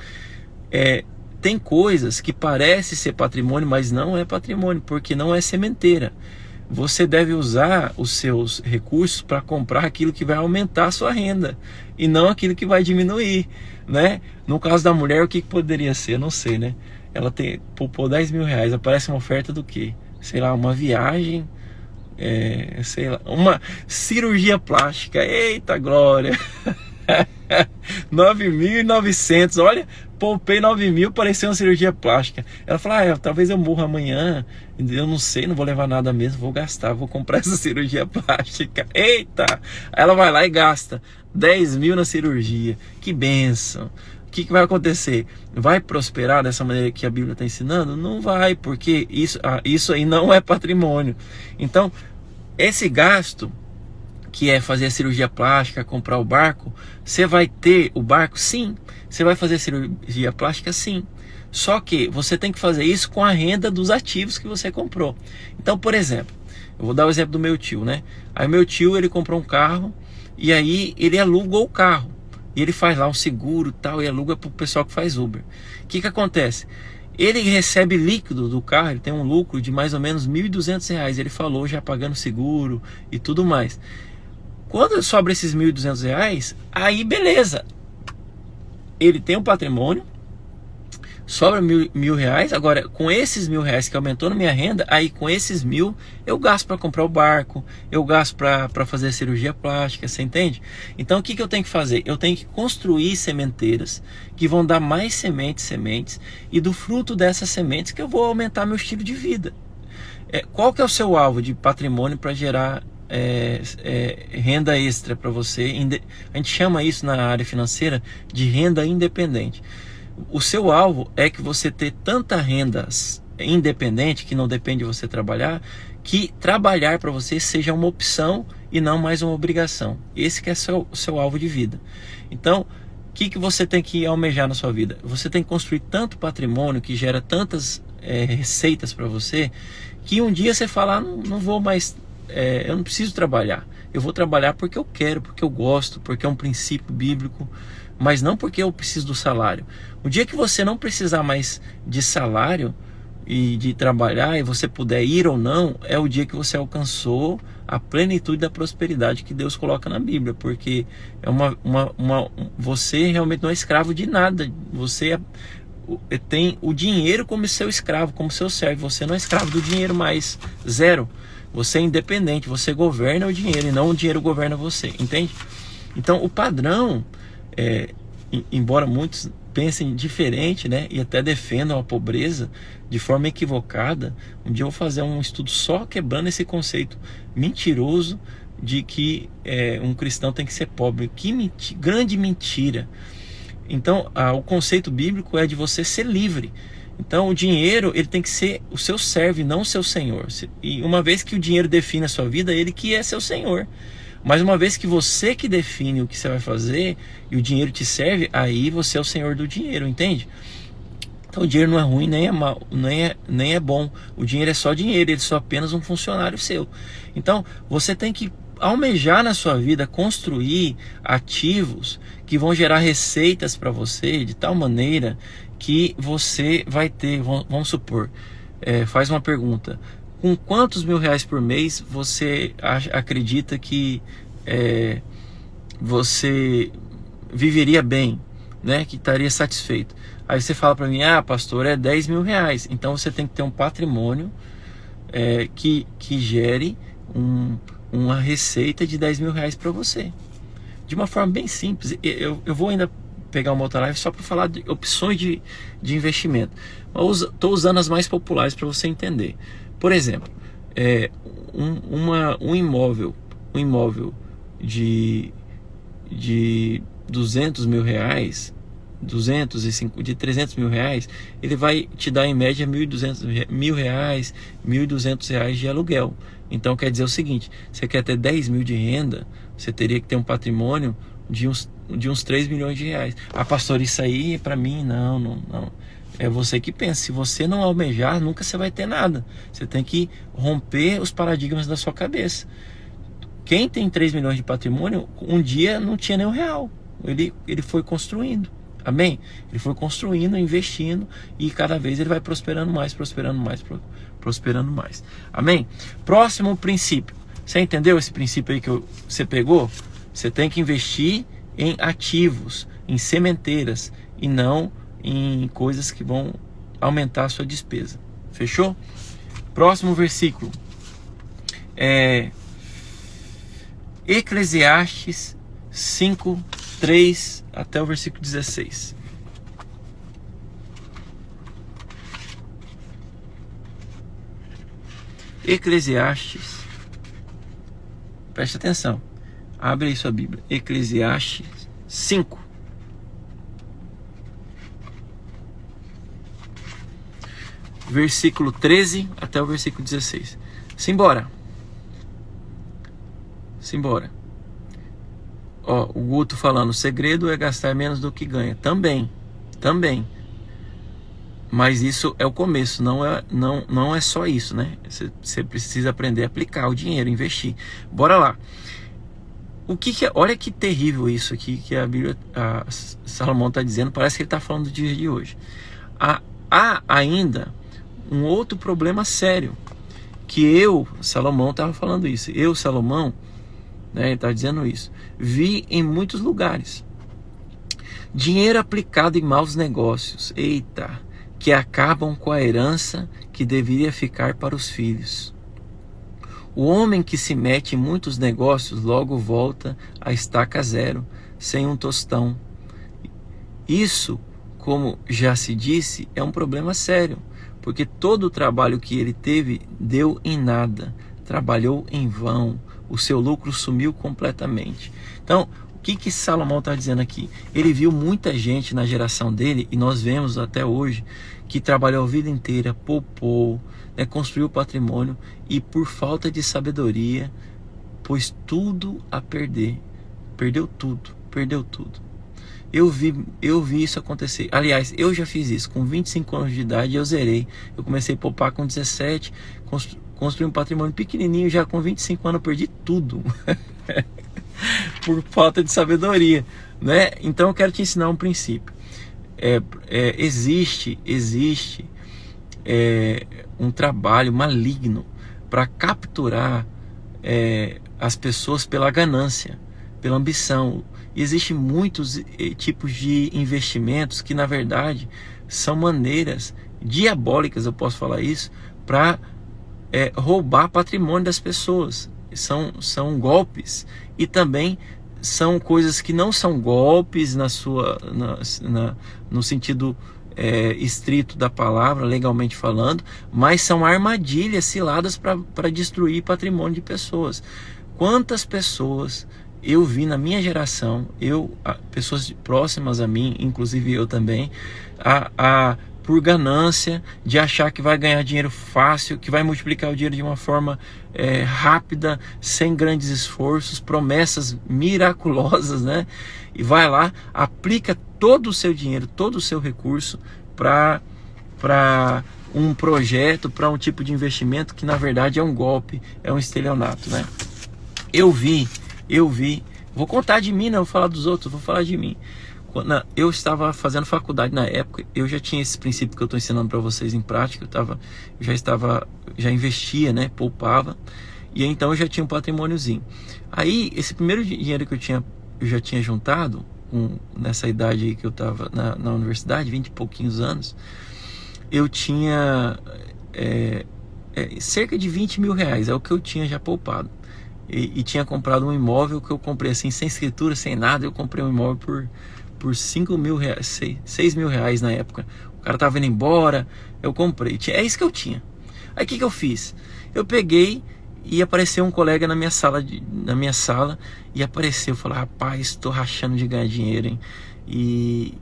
[SPEAKER 2] tem coisas que parecem ser patrimônio, mas não é patrimônio, porque não é sementeira. Você deve usar os seus recursos para comprar aquilo que vai aumentar a sua renda, e não aquilo que vai diminuir, né? No caso da mulher, o que poderia ser? Eu não sei, né? Ela poupou 10 mil reais, aparece uma oferta do quê? Sei lá, uma viagem, sei lá, uma cirurgia plástica. Eita glória! 9.900, olha, poupei 9 mil, pareceu uma cirurgia plástica. Ela fala, talvez eu morra amanhã, eu não sei, não vou levar nada mesmo, vou gastar, vou comprar essa cirurgia plástica. Eita! Ela vai lá e gasta 10 mil na cirurgia. Que bênção! O que vai acontecer? Vai prosperar dessa maneira que a Bíblia está ensinando? Não vai, porque isso aí não é patrimônio. Então, esse gasto, que é fazer a cirurgia plástica, comprar o barco, você vai ter o barco? Sim. Você vai fazer a cirurgia plástica? Sim. Só que você tem que fazer isso com a renda dos ativos que você comprou. Então, por exemplo, eu vou dar o exemplo do meu tio, né? Aí o meu tio, ele comprou um carro e aí ele alugou o carro. E ele faz lá um seguro e tal, e aluga para o pessoal que faz Uber. O que acontece? Ele recebe líquido do carro, ele tem um lucro de mais ou menos R$1.200. Ele falou, já pagando seguro e tudo mais. Quando sobra esses R$1.200, aí beleza. Ele tem um patrimônio, sobra mil reais. Agora, com esses R$1.000 que aumentou na minha renda, aí com esses 1.000 eu gasto para comprar o barco, eu gasto para fazer a cirurgia plástica, você entende? Então o que eu tenho que fazer? Eu tenho que construir sementeiras que vão dar mais sementes, e do fruto dessas sementes que eu vou aumentar meu estilo de vida. Qual que é o seu alvo de patrimônio para gerar renda extra para você? A gente chama isso na área financeira de renda independente. O seu alvo é que você ter tanta renda independente, que não depende de você trabalhar, que trabalhar para você seja uma opção e não mais uma obrigação. Esse que é o seu alvo de vida. Então, o que você tem que almejar na sua vida? Você tem que construir tanto patrimônio que gera tantas receitas para você, que um dia você fala, não vou mais, eu não preciso trabalhar. Eu vou trabalhar porque eu quero, porque eu gosto, porque é um princípio bíblico, mas não porque eu preciso do salário. O dia que você não precisar mais de salário e de trabalhar, e você puder ir ou não, é o dia que você alcançou a plenitude da prosperidade que Deus coloca na Bíblia, porque você realmente não é escravo de nada. Você tem o dinheiro como seu escravo, como seu servo. Você não é escravo do dinheiro mais, zero. Você é independente, você governa o dinheiro e não o dinheiro governa você, entende? Então o padrão, embora muitos pensem diferente, né, e até defendam a pobreza de forma equivocada, um dia eu vou fazer um estudo só quebrando esse conceito mentiroso de que um cristão tem que ser pobre. Que grande mentira! Então o conceito bíblico é de você ser livre. Então o dinheiro, ele tem que ser o seu servo e não o seu senhor. E uma vez que o dinheiro define a sua vida, ele que é seu senhor. Mas uma vez que você que define o que você vai fazer e o dinheiro te serve, aí você é o senhor do dinheiro, entende? Então o dinheiro não é ruim, nem é mal, nem é bom. O dinheiro é só dinheiro, ele é só apenas um funcionário seu. Então você tem que almejar na sua vida, construir ativos que vão gerar receitas para você de tal maneira que você vai ter, vamos supor, faz uma pergunta: com quantos R$1.000 por mês você acredita que
[SPEAKER 1] você viveria bem, né? Que estaria satisfeito. Aí você fala para mim, pastor, é 10 mil reais. Então você tem que ter um patrimônio que gere uma receita de 10 mil reais para você. De uma forma bem simples. Eu vou ainda pegar uma outra live só para falar de opções de investimento. Estou usando as mais populares para você entender. Por exemplo, um imóvel de 200 mil reais, de 300 mil reais, ele vai te dar em média 1.200 mil reais, 1.200 reais de aluguel. Então quer dizer o seguinte, você quer ter 10 mil de renda, você teria que ter um patrimônio de uns 3 milhões de reais. Pastor, isso aí para mim não. É você que pensa. Se você não almejar, nunca você vai ter nada. Você tem que romper os paradigmas da sua cabeça. Quem tem 3 milhões de patrimônio, um dia não tinha nem um real. Ele foi construindo. Amém? Ele foi construindo, investindo, e cada vez ele vai prosperando mais. Amém? Próximo princípio. Você entendeu esse princípio aí que você pegou? Você tem que investir em ativos, em sementeiras, e não em coisas que vão aumentar a sua despesa. Fechou? Próximo versículo. Eclesiastes 5, 3 até o versículo 16. Eclesiastes, preste atenção, abre aí sua Bíblia. Eclesiastes 5, versículo 13 até o versículo 16. Simbora. O Guto falando, o segredo é gastar menos do que ganha. Também. Mas isso é o começo, não é só isso, né? Você precisa aprender a aplicar o dinheiro, investir. Bora lá. Olha que terrível isso aqui que a Bíblia, Salomão está dizendo. Parece que ele está falando do dia de hoje. Há ainda um outro problema sério, que Salomão estava falando isso. Salomão, ele está dizendo isso, vi em muitos lugares dinheiro aplicado em maus negócios, que acabam com a herança que deveria ficar para os filhos. O homem que se mete em muitos negócios logo volta à estaca zero, sem um tostão. Isso, como já se disse, é um problema sério, porque todo o trabalho que ele teve deu em nada, trabalhou em vão, o seu lucro sumiu completamente. Então, o que Salomão está dizendo aqui? Ele viu muita gente na geração dele, e nós vemos até hoje, que trabalhou a vida inteira, poupou, construiu patrimônio, e por falta de sabedoria, pôs tudo a perder. Perdeu tudo. Eu vi isso acontecer. Aliás, eu já fiz isso. Com 25 anos de idade, eu zerei. Eu comecei a poupar com 17, construí um patrimônio pequenininho, já com 25 anos eu perdi tudo. Por falta de sabedoria, né? Então eu quero te ensinar um princípio. Existe um trabalho maligno para capturar as pessoas pela ganância, pela ambição. E existem muitos tipos de investimentos que, na verdade, são maneiras diabólicas, eu posso falar isso, para roubar patrimônio das pessoas. São golpes, e também são coisas que não são golpes no sentido estrito da palavra, legalmente falando, mas são armadilhas ciladas para destruir patrimônio de pessoas. Quantas pessoas eu vi na minha geração, pessoas próximas a mim, inclusive eu também, por ganância, de achar que vai ganhar dinheiro fácil, que vai multiplicar o dinheiro de uma forma rápida, sem grandes esforços, promessas miraculosas, né? E vai lá, aplica todo o seu dinheiro, todo o seu recurso para um projeto, para um tipo de investimento que na verdade é um golpe, é um estelionato, né? Eu vi, vou contar de mim, não vou falar dos outros, vou falar de mim. Eu estava fazendo faculdade na época, eu já tinha esse princípio que eu estou ensinando para vocês em prática, já investia, né, poupava, e então eu já tinha um patrimôniozinho. Aí, esse primeiro dinheiro que eu tinha
[SPEAKER 2] eu já tinha juntado, nessa idade aí que eu estava na universidade, 20 e pouquinhos anos, eu tinha cerca de 20 mil reais, é o que eu tinha já poupado. E tinha comprado um imóvel que eu comprei assim, sem escritura, sem nada. Eu comprei um imóvel por 5 mil reais, 6 mil reais na época. O cara tava indo embora, eu comprei. É isso que eu tinha. Aí o que eu fiz? Eu peguei e apareceu um colega na minha sala, e apareceu, falou: rapaz, tô rachando de ganhar dinheiro, hein? E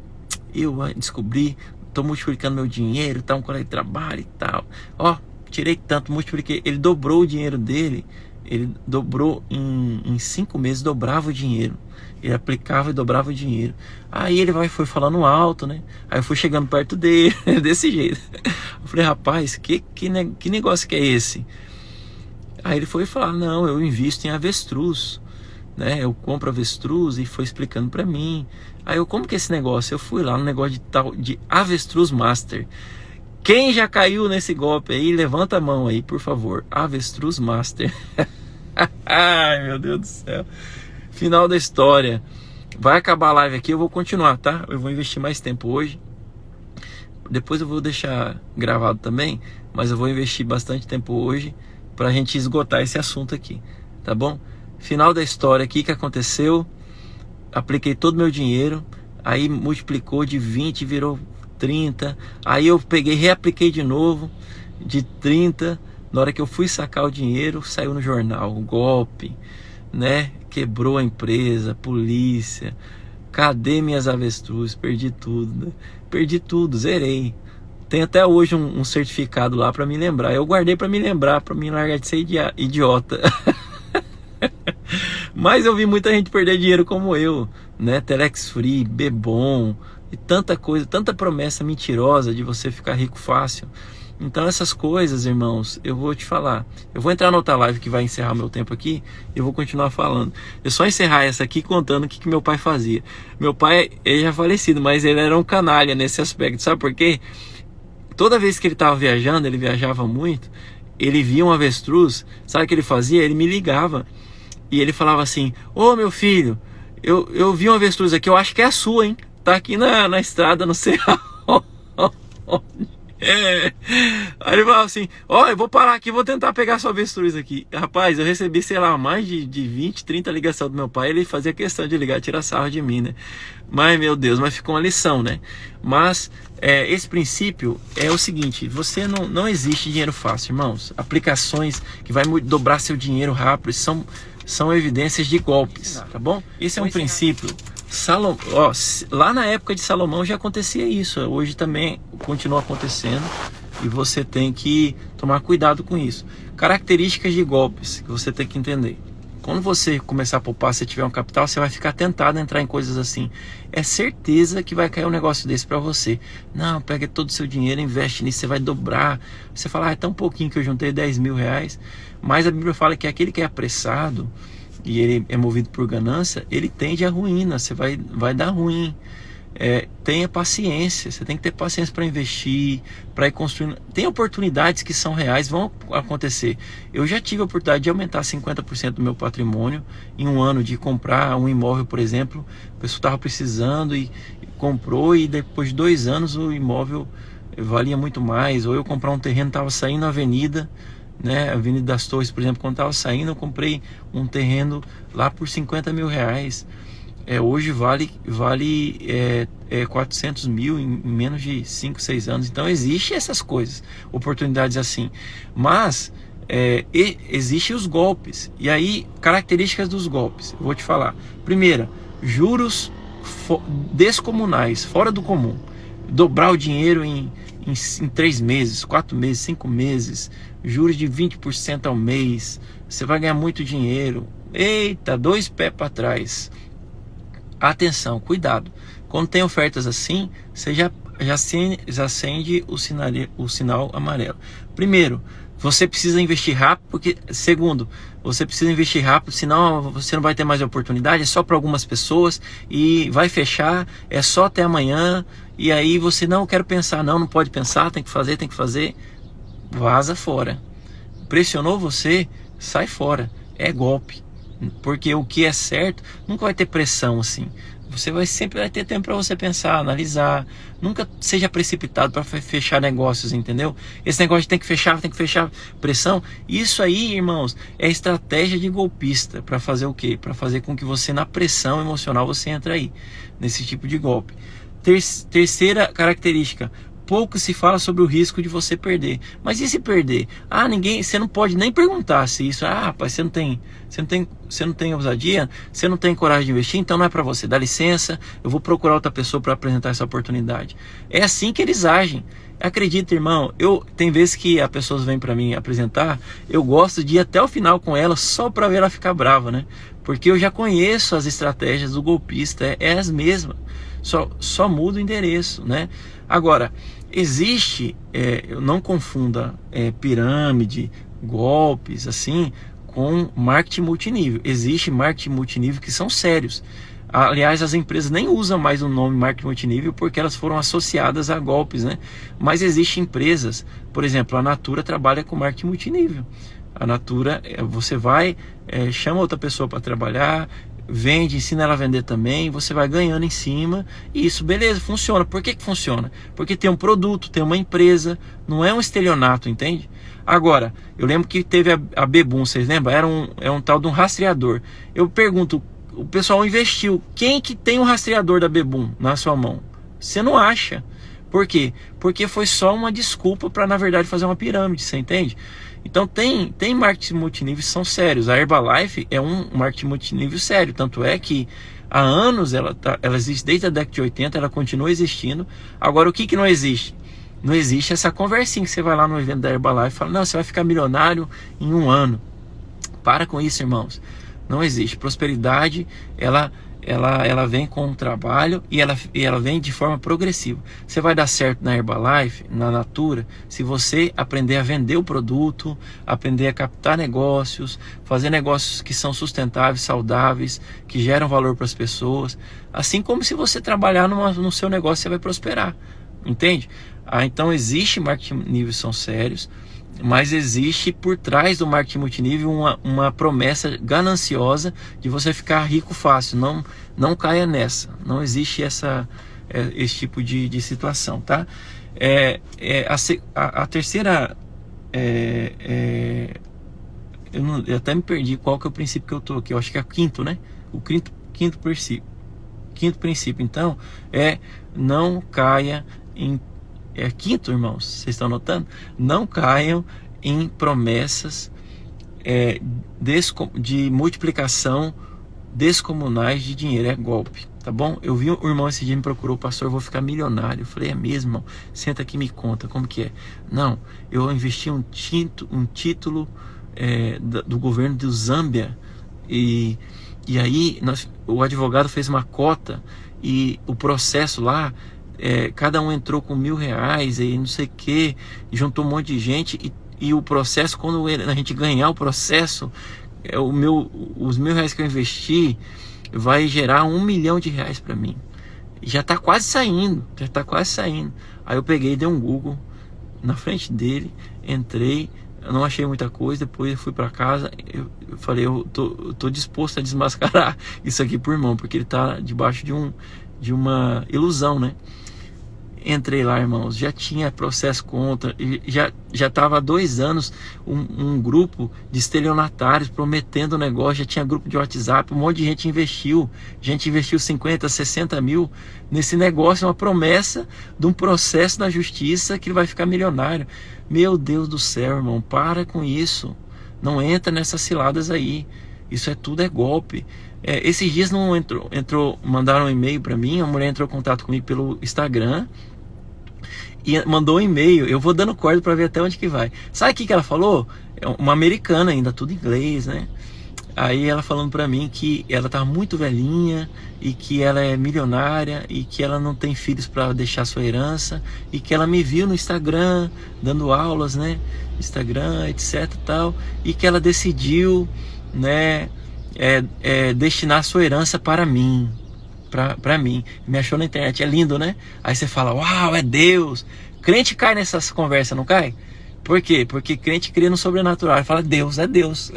[SPEAKER 2] eu descobri, tô multiplicando meu dinheiro, tá, um colega de trabalho e tal. Ó, tirei tanto, multipliquei. Ele dobrou o dinheiro dele. Ele dobrou em 5 meses, dobrava o dinheiro. Ele aplicava e dobrava o dinheiro. Aí ele foi falando alto, né? Aí eu fui chegando perto dele, desse jeito. Eu falei: rapaz, que negócio que é esse? Aí ele foi falar: não, eu invisto em avestruz, né? Eu compro avestruz, e foi explicando pra mim. Aí eu: como que é esse negócio? Eu fui lá no negócio de Avestruz Master. Quem já caiu nesse golpe aí, levanta a mão aí, por favor. Avestruz Master. Ai, meu Deus do céu. Final da história. Vai acabar a live aqui, eu vou continuar, tá? Eu vou investir mais tempo hoje. Depois eu vou deixar gravado também, mas eu vou investir bastante tempo hoje pra gente esgotar esse assunto aqui, tá bom? Final da história aqui, que aconteceu. Apliquei todo o meu dinheiro, aí multiplicou de 20, virou 30, aí eu peguei, reapliquei de novo de 30. Na hora que eu fui sacar o dinheiro, saiu no jornal o golpe, né? Quebrou a empresa, polícia. Cadê minhas avestruzes? Perdi tudo, né? Perdi tudo, zerei. Tem até hoje um certificado lá para me lembrar. Eu guardei para me lembrar, para me largar de ser idiota. Mas eu vi muita gente perder dinheiro como eu, né? Telex Free, Bebom e tanta coisa, tanta promessa mentirosa de você ficar rico fácil. Então essas coisas, irmãos, eu vou te falar. Eu vou entrar na outra live que vai encerrar meu tempo aqui e eu vou continuar falando. Eu só encerrar essa aqui contando o que meu pai fazia. Meu pai, ele já é falecido, mas ele era um canalha nesse aspecto. Sabe por quê? Toda vez que ele estava viajando, ele viajava muito, ele via um avestruz, sabe o que ele fazia? Ele me ligava e ele falava assim: ô meu filho, eu vi um avestruz aqui, eu acho que é a sua, hein? Tá aqui na estrada, não sei aonde. Aí ele falava assim: ó, eu vou parar aqui, vou tentar pegar sua avestruz aqui. Rapaz, eu recebi, sei lá, mais de 20, 30 ligações do meu pai. Ele fazia questão de ligar, tirar sarro de mim, né? Mas, meu Deus, mas ficou uma lição, né? Mas esse princípio é o seguinte: você não existe dinheiro fácil, irmãos. Aplicações que vai dobrar seu dinheiro rápido são evidências de golpes, tá bom? Esse é um princípio. Lá na época de Salomão já acontecia isso. Hoje também continua acontecendo e você tem que tomar cuidado com isso. Características de golpes que você tem que entender. Quando você começar a poupar, se tiver um capital, você vai ficar tentado a entrar em coisas assim. É certeza que vai cair um negócio desse para você. Não, pega todo o seu dinheiro, investe nisso, você vai dobrar. Você fala: é tão pouquinho que eu juntei 10 mil reais. Mas a Bíblia fala que aquele que é apressado e ele é movido por ganância, ele tende à ruína. Você vai dar ruim. Tenha paciência, você tem que ter paciência para investir, para ir construindo. Tem oportunidades que são reais, vão acontecer. Eu já tive a oportunidade de aumentar 50% do meu patrimônio em um ano, de comprar um imóvel, por exemplo. A pessoa estava precisando e comprou, e depois de 2 anos o imóvel valia muito mais. Ou eu comprar um terreno, estava saindo na avenida, né? Avenida das Torres, por exemplo, quando estava saindo, eu comprei um terreno lá por 50 mil reais. Hoje vale 400 mil em menos de 5, 6 anos. Então existem essas coisas, oportunidades assim. Mas existem os golpes. E aí, características dos golpes, eu vou te falar. Primeira, juros descomunais, fora do comum. Dobrar o dinheiro em 3 meses, 4 meses, 5 meses. Juros de 20% ao mês. Você vai ganhar muito dinheiro. Eita, 2 pés para trás. Atenção, cuidado. Quando tem ofertas assim, você já acende o sinal amarelo. Primeiro, você precisa investir rápido, porque segundo, você precisa investir rápido, senão você não vai ter mais oportunidade. É só para algumas pessoas e vai fechar. É só até amanhã. E aí você: não quero pensar, não pode pensar, tem que fazer. Vaza fora. Pressionou você, sai fora. É golpe. porque o que é certo nunca vai ter pressão assim. Você sempre vai ter tempo para você pensar, analisar. Nunca seja precipitado para fechar negócios, entendeu? Esse negócio de tem que fechar pressão. Isso aí, irmãos, é estratégia de golpista para fazer o quê? Para fazer com que você, na pressão emocional, você entre aí nesse tipo de golpe. Terceira característica: pouco se fala sobre o risco de você perder. Mas e se perder? Você não pode nem perguntar se isso. Rapaz, você não tem ousadia, você não tem coragem de investir, então não é para você. Dá licença, eu vou procurar outra pessoa para apresentar essa oportunidade. É assim que eles agem. Acredita, irmão, tem vezes que as pessoas vêm para mim apresentar, eu gosto de ir até o final com ela só para ver ela ficar brava, né? Porque eu já conheço as estratégias do golpista, é as mesmas. Só muda o endereço, né? Agora, existe, não confunda pirâmide, golpes, assim, com marketing multinível. Existe marketing multinível que são sérios. Aliás, as empresas nem usam mais o nome marketing multinível porque elas foram associadas a golpes, né? Mas existem empresas, por exemplo, a Natura trabalha com marketing multinível. A Natura, você vai, chama outra pessoa para trabalhar, vende, ensina ela a vender também, você vai ganhando em cima, e isso, beleza, funciona. Por que funciona? Porque tem um produto, tem uma empresa, não é um estelionato, entende? Agora, eu lembro que teve a Bebum, vocês lembram? Era um tal de um rastreador. Eu pergunto, o pessoal investiu, quem que tem um rastreador da Bebum na sua mão? Você não acha. Por quê? Porque foi só uma desculpa para, na verdade, fazer uma pirâmide, você entende? Então tem marketing multinível que são sérios. A Herbalife é um marketing multinível sério, tanto é que há anos ela existe, desde a década de 80, ela continua existindo. Agora, o que não existe? Não existe essa conversinha que você vai lá no evento da Herbalife e fala, não, você vai ficar milionário em 1 ano. Para com isso, irmãos. Não existe. Prosperidade, ela vem com o trabalho e ela vem de forma progressiva. Você vai dar certo na Herbalife, na Natura, se você aprender a vender o produto, aprender a captar negócios, fazer negócios que são sustentáveis, saudáveis, que geram valor para as pessoas. Assim como se você trabalhar no seu negócio, você vai prosperar. Entende? Então existe marketing multinível, são sérios, mas existe por trás do marketing multinível uma promessa gananciosa de você ficar rico fácil. Não caia nessa. Não existe esse tipo de situação, tá? A terceira... eu até me perdi qual que é o princípio que eu estou aqui. Eu acho que é o quinto, né? O quinto princípio. Então, não caia em... quinto, irmãos, vocês estão notando? Não caiam em promessas de multiplicação descomunais de dinheiro. É golpe, tá bom? Eu vi um irmão esse dia me procurou, pastor, eu vou ficar milionário. Eu falei, é mesmo, irmão? Senta aqui e me conta, como que é? Não, eu investi um título do governo do Zâmbia e aí o advogado fez uma cota e o processo lá, cada um entrou com R$1.000 e não sei o que, juntou um monte de gente e o processo, quando a gente ganhar o processo, os R$1.000 que eu investi vai gerar R$1 milhão para mim. Já está quase saindo. Aí eu peguei e dei um Google na frente dele, entrei, eu não achei muita coisa, depois eu fui para casa, eu falei, eu tô disposto a desmascarar isso aqui por irmão, porque ele está debaixo de uma ilusão, né? Entrei lá, irmãos, já tinha processo contra, já estava há 2 anos um grupo de estelionatários prometendo negócio, já tinha grupo de WhatsApp, um monte de gente investiu 50, 60 mil nesse negócio, uma promessa de um processo na justiça que ele vai ficar milionário. Meu Deus do céu, irmão, para com isso, não entra nessas ciladas aí, isso tudo é golpe. Esses dias não mandaram um e-mail para mim, a mulher entrou em contato comigo pelo Instagram e mandou um e-mail, eu vou dando corda para ver até onde que vai. Sabe o que ela falou? Uma americana ainda, tudo em inglês, né? Aí ela falando para mim que ela tá muito velhinha e que ela é milionária e que ela não tem filhos para deixar sua herança e que ela me viu no Instagram dando aulas, né? Instagram, etc, tal, e que ela decidiu, né, destinar sua herança para mim. Pra mim, me achou na internet, é lindo, né? Aí você fala, uau, é Deus. Crente cai nessas conversas, não cai? Por quê? Porque crente crê no sobrenatural, fala, Deus, é Deus.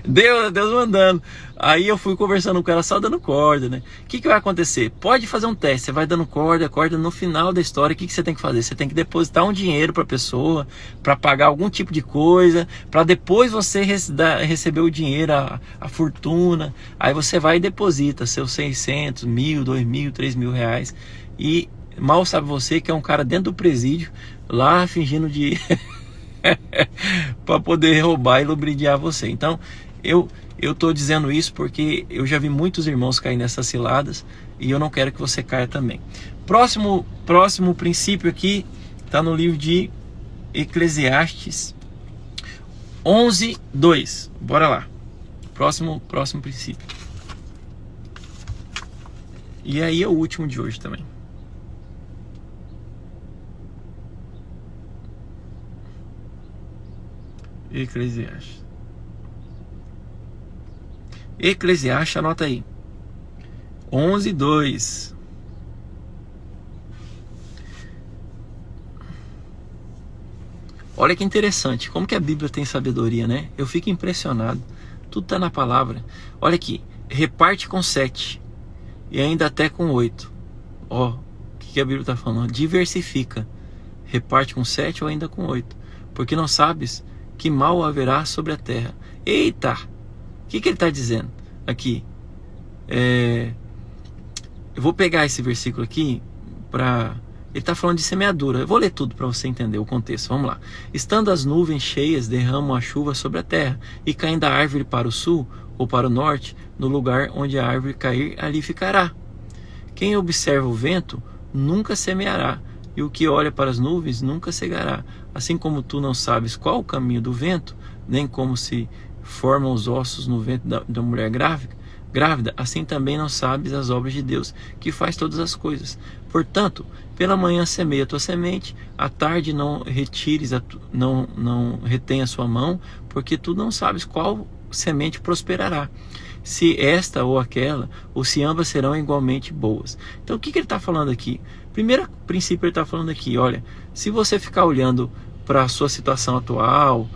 [SPEAKER 2] Deus mandando. Aí eu fui conversando com ela, só dando corda, né? O que vai acontecer? Pode fazer um teste, você vai dando corda, no final da história, o que você tem que fazer? Você tem que depositar um dinheiro para a pessoa, para pagar algum tipo de coisa, para depois você receber o dinheiro, a fortuna. Aí você vai e deposita seus 600, 1.000, 2.000, 3.000 reais. E mal sabe você que é um cara dentro do presídio, lá fingindo de... para poder roubar e lubridiar você. Então, eu estou dizendo isso porque eu já vi muitos irmãos cair nessas ciladas e eu não quero que você caia também. Próximo princípio aqui está no livro de Eclesiastes 11:2. Bora lá. Próximo princípio. E aí é o último de hoje também. Eclesiastes, anota aí. 11:2. Olha que interessante, como que a Bíblia tem sabedoria, né? Eu fico impressionado. Tudo está na palavra. Olha aqui, reparte com 7 e ainda até com 8. Ó, o que a Bíblia está falando? Diversifica. Reparte com 7 ou ainda com 8. Porque não sabes que mal haverá sobre a terra. Eita! O que ele está dizendo aqui? Eu vou pegar esse versículo aqui para... Ele está falando de semeadura. Eu vou ler tudo para você entender o contexto. Vamos lá. Estando as nuvens cheias, derramam a chuva sobre a terra, e caindo a árvore para o sul ou para o norte, no lugar onde a árvore cair, ali ficará. Quem observa o vento nunca semeará, e o que olha para as nuvens nunca cegará. Assim como tu não sabes qual o caminho do vento, nem como se formam os ossos no ventre da mulher grávida, assim também não sabes as obras de Deus, que faz todas as coisas. Portanto, pela manhã semeia a tua semente, à tarde não retém a sua mão, porque tu não sabes qual semente prosperará, se esta ou aquela, ou se ambas serão igualmente boas. Então o que ele está falando aqui? Primeiro princípio ele está falando aqui, olha, se você ficar olhando para a sua situação atual,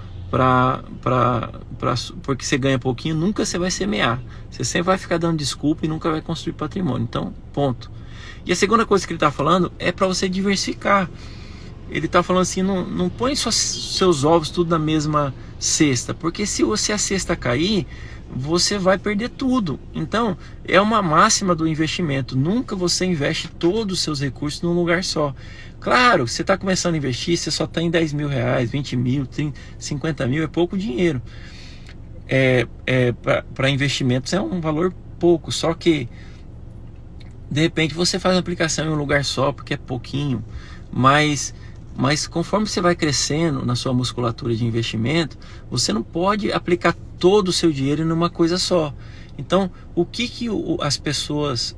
[SPEAKER 2] porque você ganha pouquinho, nunca você vai semear. Você sempre vai ficar dando desculpa e nunca vai construir patrimônio. Então, ponto. E a segunda coisa que ele está falando é para você diversificar. Ele está falando assim, não põe seus ovos tudo na mesma cesta, porque se a cesta cair, você vai perder tudo. Então, é uma máxima do investimento. Nunca você investe todos os seus recursos num lugar só. Claro, você está começando a investir, você só tem 10 mil reais, 20 mil, 30, 50 mil, é pouco dinheiro. Para investimentos é um valor pouco, só que de repente você faz uma aplicação em um lugar só, porque é pouquinho, mas conforme você vai crescendo na sua musculatura de investimento, você não pode aplicar todo o seu dinheiro numa coisa só. Então, o que as pessoas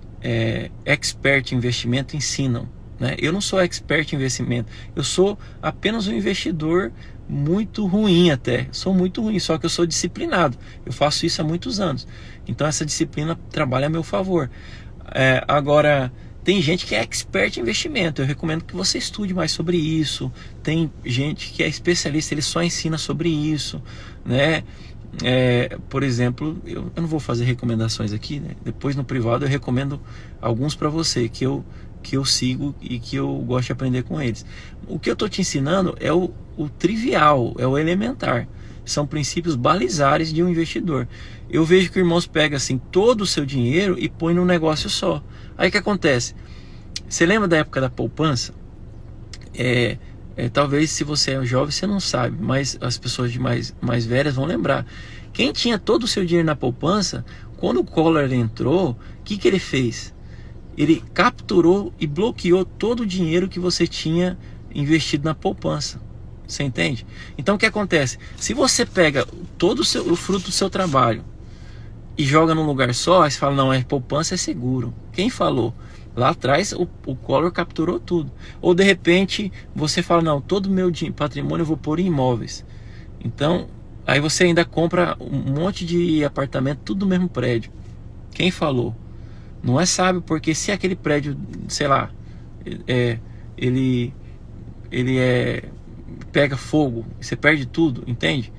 [SPEAKER 2] expert em investimento ensinam? Né? Eu não sou expert em investimento, eu sou apenas um investidor muito ruim até. Sou muito ruim, só que eu sou disciplinado. Eu faço isso há muitos anos. Então essa disciplina trabalha a meu favor. Agora, tem gente que é expert em investimento. Eu recomendo que você estude mais sobre isso. Tem gente que é especialista, ele só ensina sobre isso, né? Por exemplo, eu não vou fazer recomendações aqui, né? Depois no privado eu recomendo alguns para você que eu sigo e que eu gosto de aprender com eles. O que eu estou te ensinando é o trivial, é o elementar. São princípios balizares de um investidor. Eu vejo que irmãos pegam assim todo o seu dinheiro e põe num negócio só. Aí o que acontece? Você lembra da época da poupança? Talvez se você é jovem você não sabe, mas as pessoas de mais velhas vão lembrar. Quem tinha todo o seu dinheiro na poupança, quando o Collor entrou, o que ele fez? Ele capturou e bloqueou todo o dinheiro que você tinha investido na poupança. Você entende? Então o que acontece? Se você pega todo o fruto do seu trabalho e joga num lugar só, aí você fala, não, poupança é seguro. Quem falou? Lá atrás o Collor capturou tudo. Ou de repente você fala, não, todo o meu patrimônio eu vou pôr em imóveis. Então, aí você ainda compra um monte de apartamento, tudo no mesmo prédio. Quem falou? Não é sábio, porque se aquele prédio, sei lá, ele pega fogo, você perde tudo, entende?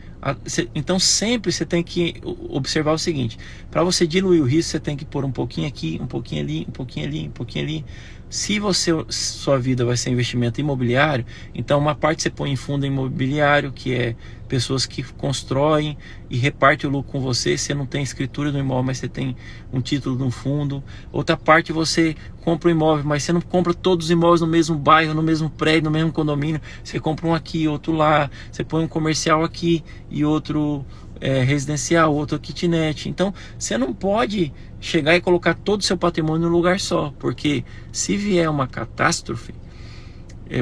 [SPEAKER 2] Então sempre você tem que observar o seguinte: para você diluir o risco, você tem que pôr um pouquinho aqui, um pouquinho ali, um pouquinho ali, um pouquinho ali. Se sua vida vai ser investimento imobiliário, então uma parte você põe em fundo imobiliário, que é pessoas que constroem e repartem o lucro com você. Você não tem escritura do imóvel, mas você tem um título no fundo. Outra parte você compra um imóvel, mas você não compra todos os imóveis no mesmo bairro, no mesmo prédio, no mesmo condomínio. Você compra um aqui, outro lá. Você põe um comercial aqui e outro residencial, outro kitnet. Então você não pode chegar e colocar todo o seu patrimônio num lugar só, porque se vier uma catástrofe,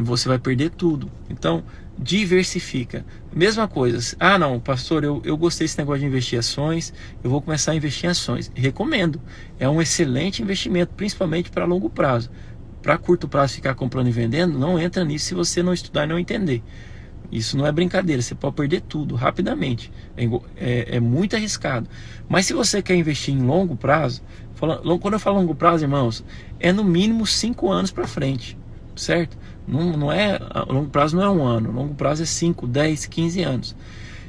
[SPEAKER 2] você vai perder tudo. Então diversifica. Mesma coisa, não, pastor, eu gostei desse negócio de investir em ações, eu vou começar a investir em ações. Recomendo, é um excelente investimento, principalmente para longo prazo. Para curto prazo ficar comprando e vendendo, não entra nisso se você não estudar e não entender. Isso não é brincadeira, você pode perder tudo rapidamente, é muito arriscado. Mas se você quer investir em longo prazo, quando eu falo longo prazo, irmãos, é no mínimo 5 anos para frente, certo? Não é, longo prazo não é 1 ano, longo prazo é 5, 10, 15 anos.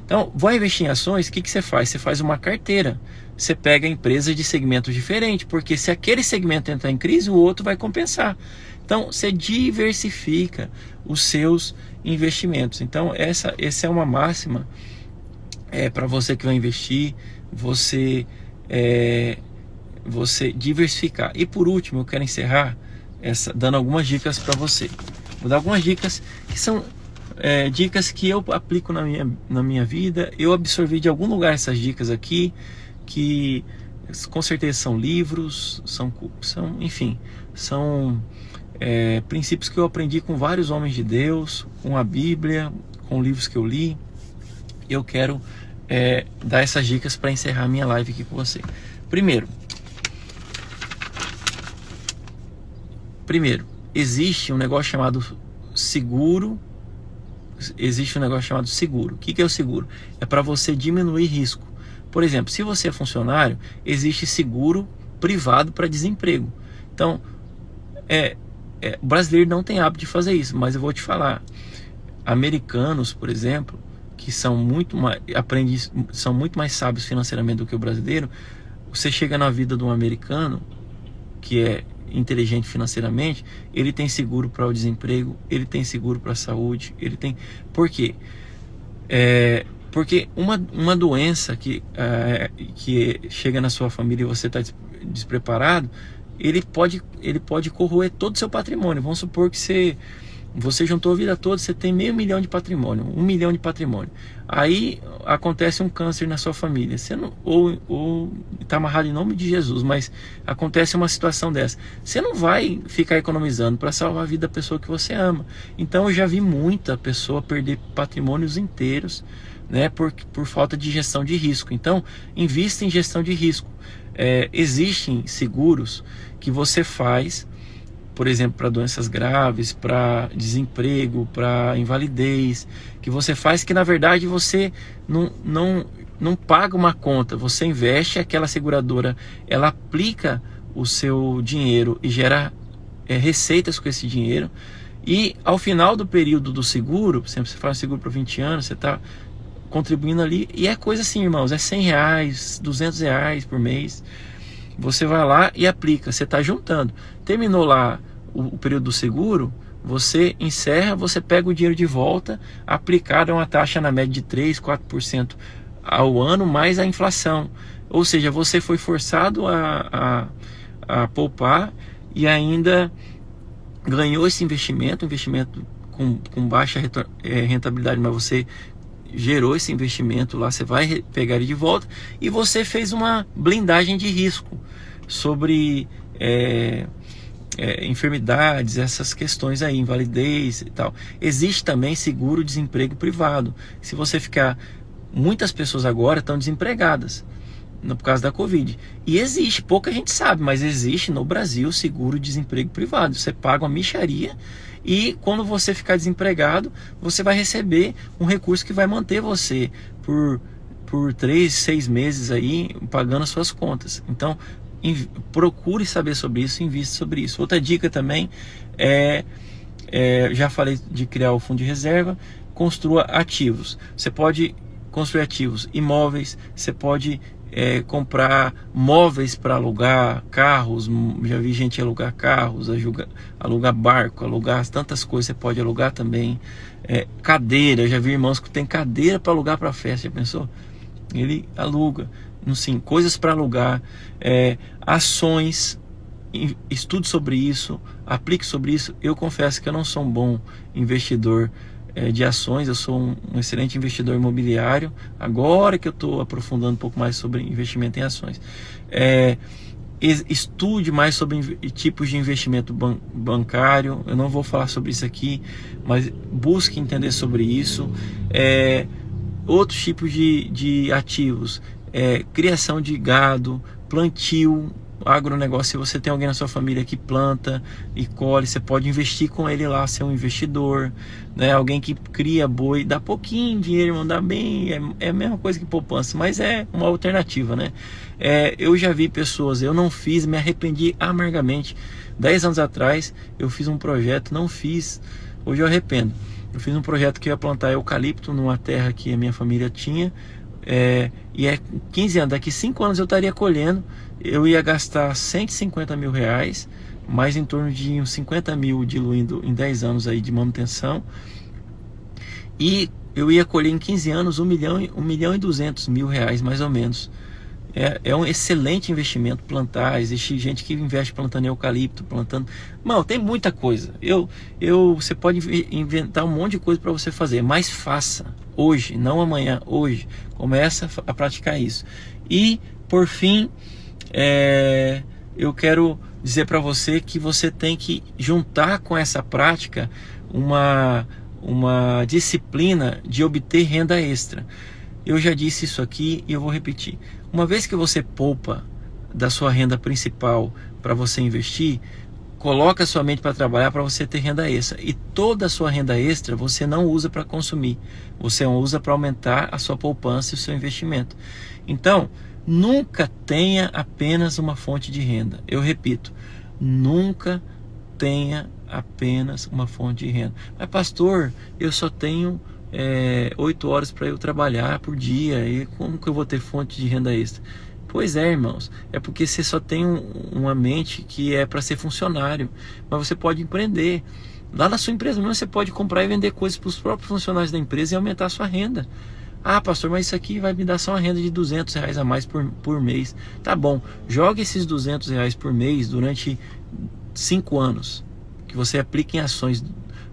[SPEAKER 2] Então, vai investir em ações, o que você faz? Você faz uma carteira, você pega empresas de segmentos diferentes, porque se aquele segmento entrar em crise, o outro vai compensar. Então, você diversifica os seus investimentos. Então, essa é uma máxima para você que vai investir, você diversificar. E por último, eu quero encerrar dando algumas dicas para você. Vou dar algumas dicas que são dicas que eu aplico na minha vida. Eu absorvi de algum lugar essas dicas aqui, que com certeza são livros, enfim, são princípios que eu aprendi com vários homens de Deus, com a Bíblia, com livros que eu li. Eu quero dar essas dicas para encerrar minha live aqui com você. Primeiro, existe um negócio chamado seguro. O que é o seguro? É para você diminuir risco. Por exemplo, se você é funcionário, existe seguro privado para desemprego. Então, o brasileiro não tem hábito de fazer isso, mas eu vou te falar. Americanos, por exemplo, que são muito mais sábios financeiramente do que o brasileiro. Você chega na vida de um americano que é inteligente financeiramente, ele tem seguro para o desemprego, ele tem seguro para a saúde, ele tem... Por quê? Porque uma doença que chega na sua família e você está despreparado, ele pode corroer todo o seu patrimônio. Vamos supor que você juntou a vida toda, você tem $500 mil de patrimônio, 1 milhão de patrimônio. Aí acontece um câncer na sua família. Você não, ou está amarrado em nome de Jesus, mas acontece uma situação dessa. Você não vai ficar economizando para salvar a vida da pessoa que você ama. Então eu já vi muita pessoa perder patrimônios inteiros, né, por falta de gestão de risco. Então invista em gestão de risco. Existem seguros que você faz, por exemplo, para doenças graves, para desemprego, para invalidez, que você faz que na verdade você não paga uma conta, você investe, aquela seguradora ela aplica o seu dinheiro e gera receitas com esse dinheiro, e ao final do período do seguro, por exemplo, você faz um seguro para 20 anos, você está contribuindo ali, e é coisa assim, irmãos, é R$100, R$200 por mês. Você vai lá e aplica, você está juntando. Terminou lá o período do seguro, você encerra, você pega o dinheiro de volta, aplicado a uma taxa na média de 3, 4% ao ano, mais a inflação. Ou seja, você foi forçado a poupar e ainda ganhou esse investimento com baixa rentabilidade, mas você gerou esse investimento lá, você vai pegar ele de volta, e você fez uma blindagem de risco sobre enfermidades, essas questões aí, invalidez e tal. Existe também seguro-desemprego privado. Se você ficar... Muitas pessoas agora estão desempregadas por causa da Covid. E existe, pouca gente sabe, mas existe no Brasil seguro-desemprego privado. Você paga uma mixaria e quando você ficar desempregado, você vai receber um recurso que vai manter você por 3, 6 meses aí, pagando as suas contas. Então, procure saber sobre isso, invista sobre isso. Outra dica também já falei de criar o fundo de reserva. Construa ativos. Você pode
[SPEAKER 1] construir ativos, imóveis, você pode comprar móveis para alugar, carros, já vi gente alugar carros, alugar barco, alugar tantas coisas, você pode alugar também, cadeira, já vi irmãos que tem cadeira para alugar para festa, já pensou? Ele aluga, sim, coisas para alugar, ações, estude sobre isso, aplique sobre isso. Eu confesso que eu não sou um bom investidor de ações, eu sou um excelente investidor imobiliário, agora que eu estou aprofundando um pouco mais sobre investimento em ações. Estude mais sobre tipos de investimento bancário, eu não vou falar sobre isso aqui, mas busque entender sobre isso. Outros tipos de ativos, criação de gado, plantio, agronegócio. Se você tem alguém na sua família que planta e colhe, você pode investir com ele lá, ser um investidor, né? Alguém que cria boi, dá pouquinho dinheiro, irmão, dá bem, é a mesma coisa que poupança, mas é uma alternativa, né? Eu já vi pessoas, eu não fiz, me arrependi amargamente. 10 anos atrás eu fiz um projeto, não fiz, hoje eu arrependo. Eu fiz um projeto que eu ia plantar eucalipto numa terra que a minha família tinha, e 15 anos, daqui 5 anos eu estaria colhendo. Eu ia gastar 150 mil reais, mais em torno de uns 50 mil diluindo em 10 anos aí de manutenção, e eu ia colher em 15 anos 1 milhão e 200 mil reais mais ou menos. É um excelente investimento plantar. Existe gente que investe plantando eucalipto, plantando... Não, tem muita coisa. Você pode inventar um monte de coisa para você fazer, mas faça hoje, não amanhã, hoje. Começa a praticar isso. E, por fim, eu quero dizer para você que você tem que juntar com essa prática uma disciplina de obter renda extra. Eu já disse isso aqui e eu vou repetir. Uma vez que você poupa da sua renda principal para você investir, coloca a sua mente para trabalhar para você ter renda extra. E toda a sua renda extra você não usa para consumir, você usa para aumentar a sua poupança e o seu investimento. Então, nunca tenha apenas uma fonte de renda. Eu repito, nunca tenha apenas uma fonte de renda. Mas pastor, eu só tenho 8 horas para eu trabalhar por dia, e como que eu vou ter fonte de renda extra? Pois é, irmãos, é porque você só tem uma mente que é para ser funcionário, mas você pode empreender. Lá na sua empresa mesmo você pode comprar e vender coisas para os próprios funcionários da empresa e aumentar a sua renda. Ah, pastor, mas isso aqui vai me dar só uma renda de 200 reais a mais por mês. Tá bom, jogue esses 200 reais por mês durante 5 anos, que você aplique em ações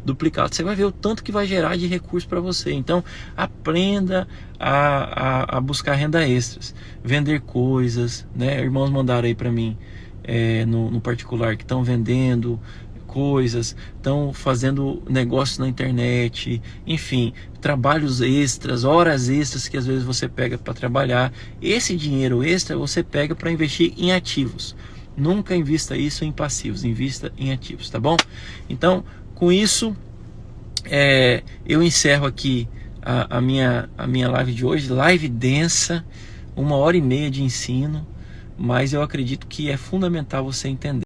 [SPEAKER 1] duplicado, você vai ver o tanto que vai gerar de recurso para você. Então aprenda a buscar renda extras, vender coisas, né? Irmãos mandaram aí para mim no particular que estão vendendo coisas, estão fazendo negócios na internet, enfim, trabalhos extras, horas extras que às vezes você pega para trabalhar. Esse dinheiro extra você pega para investir em ativos. Nunca invista isso em passivos, invista em ativos, tá bom? Então, com isso, eu encerro aqui a minha live de hoje. Live densa, 1h30 de ensino, mas eu acredito que é fundamental você entender.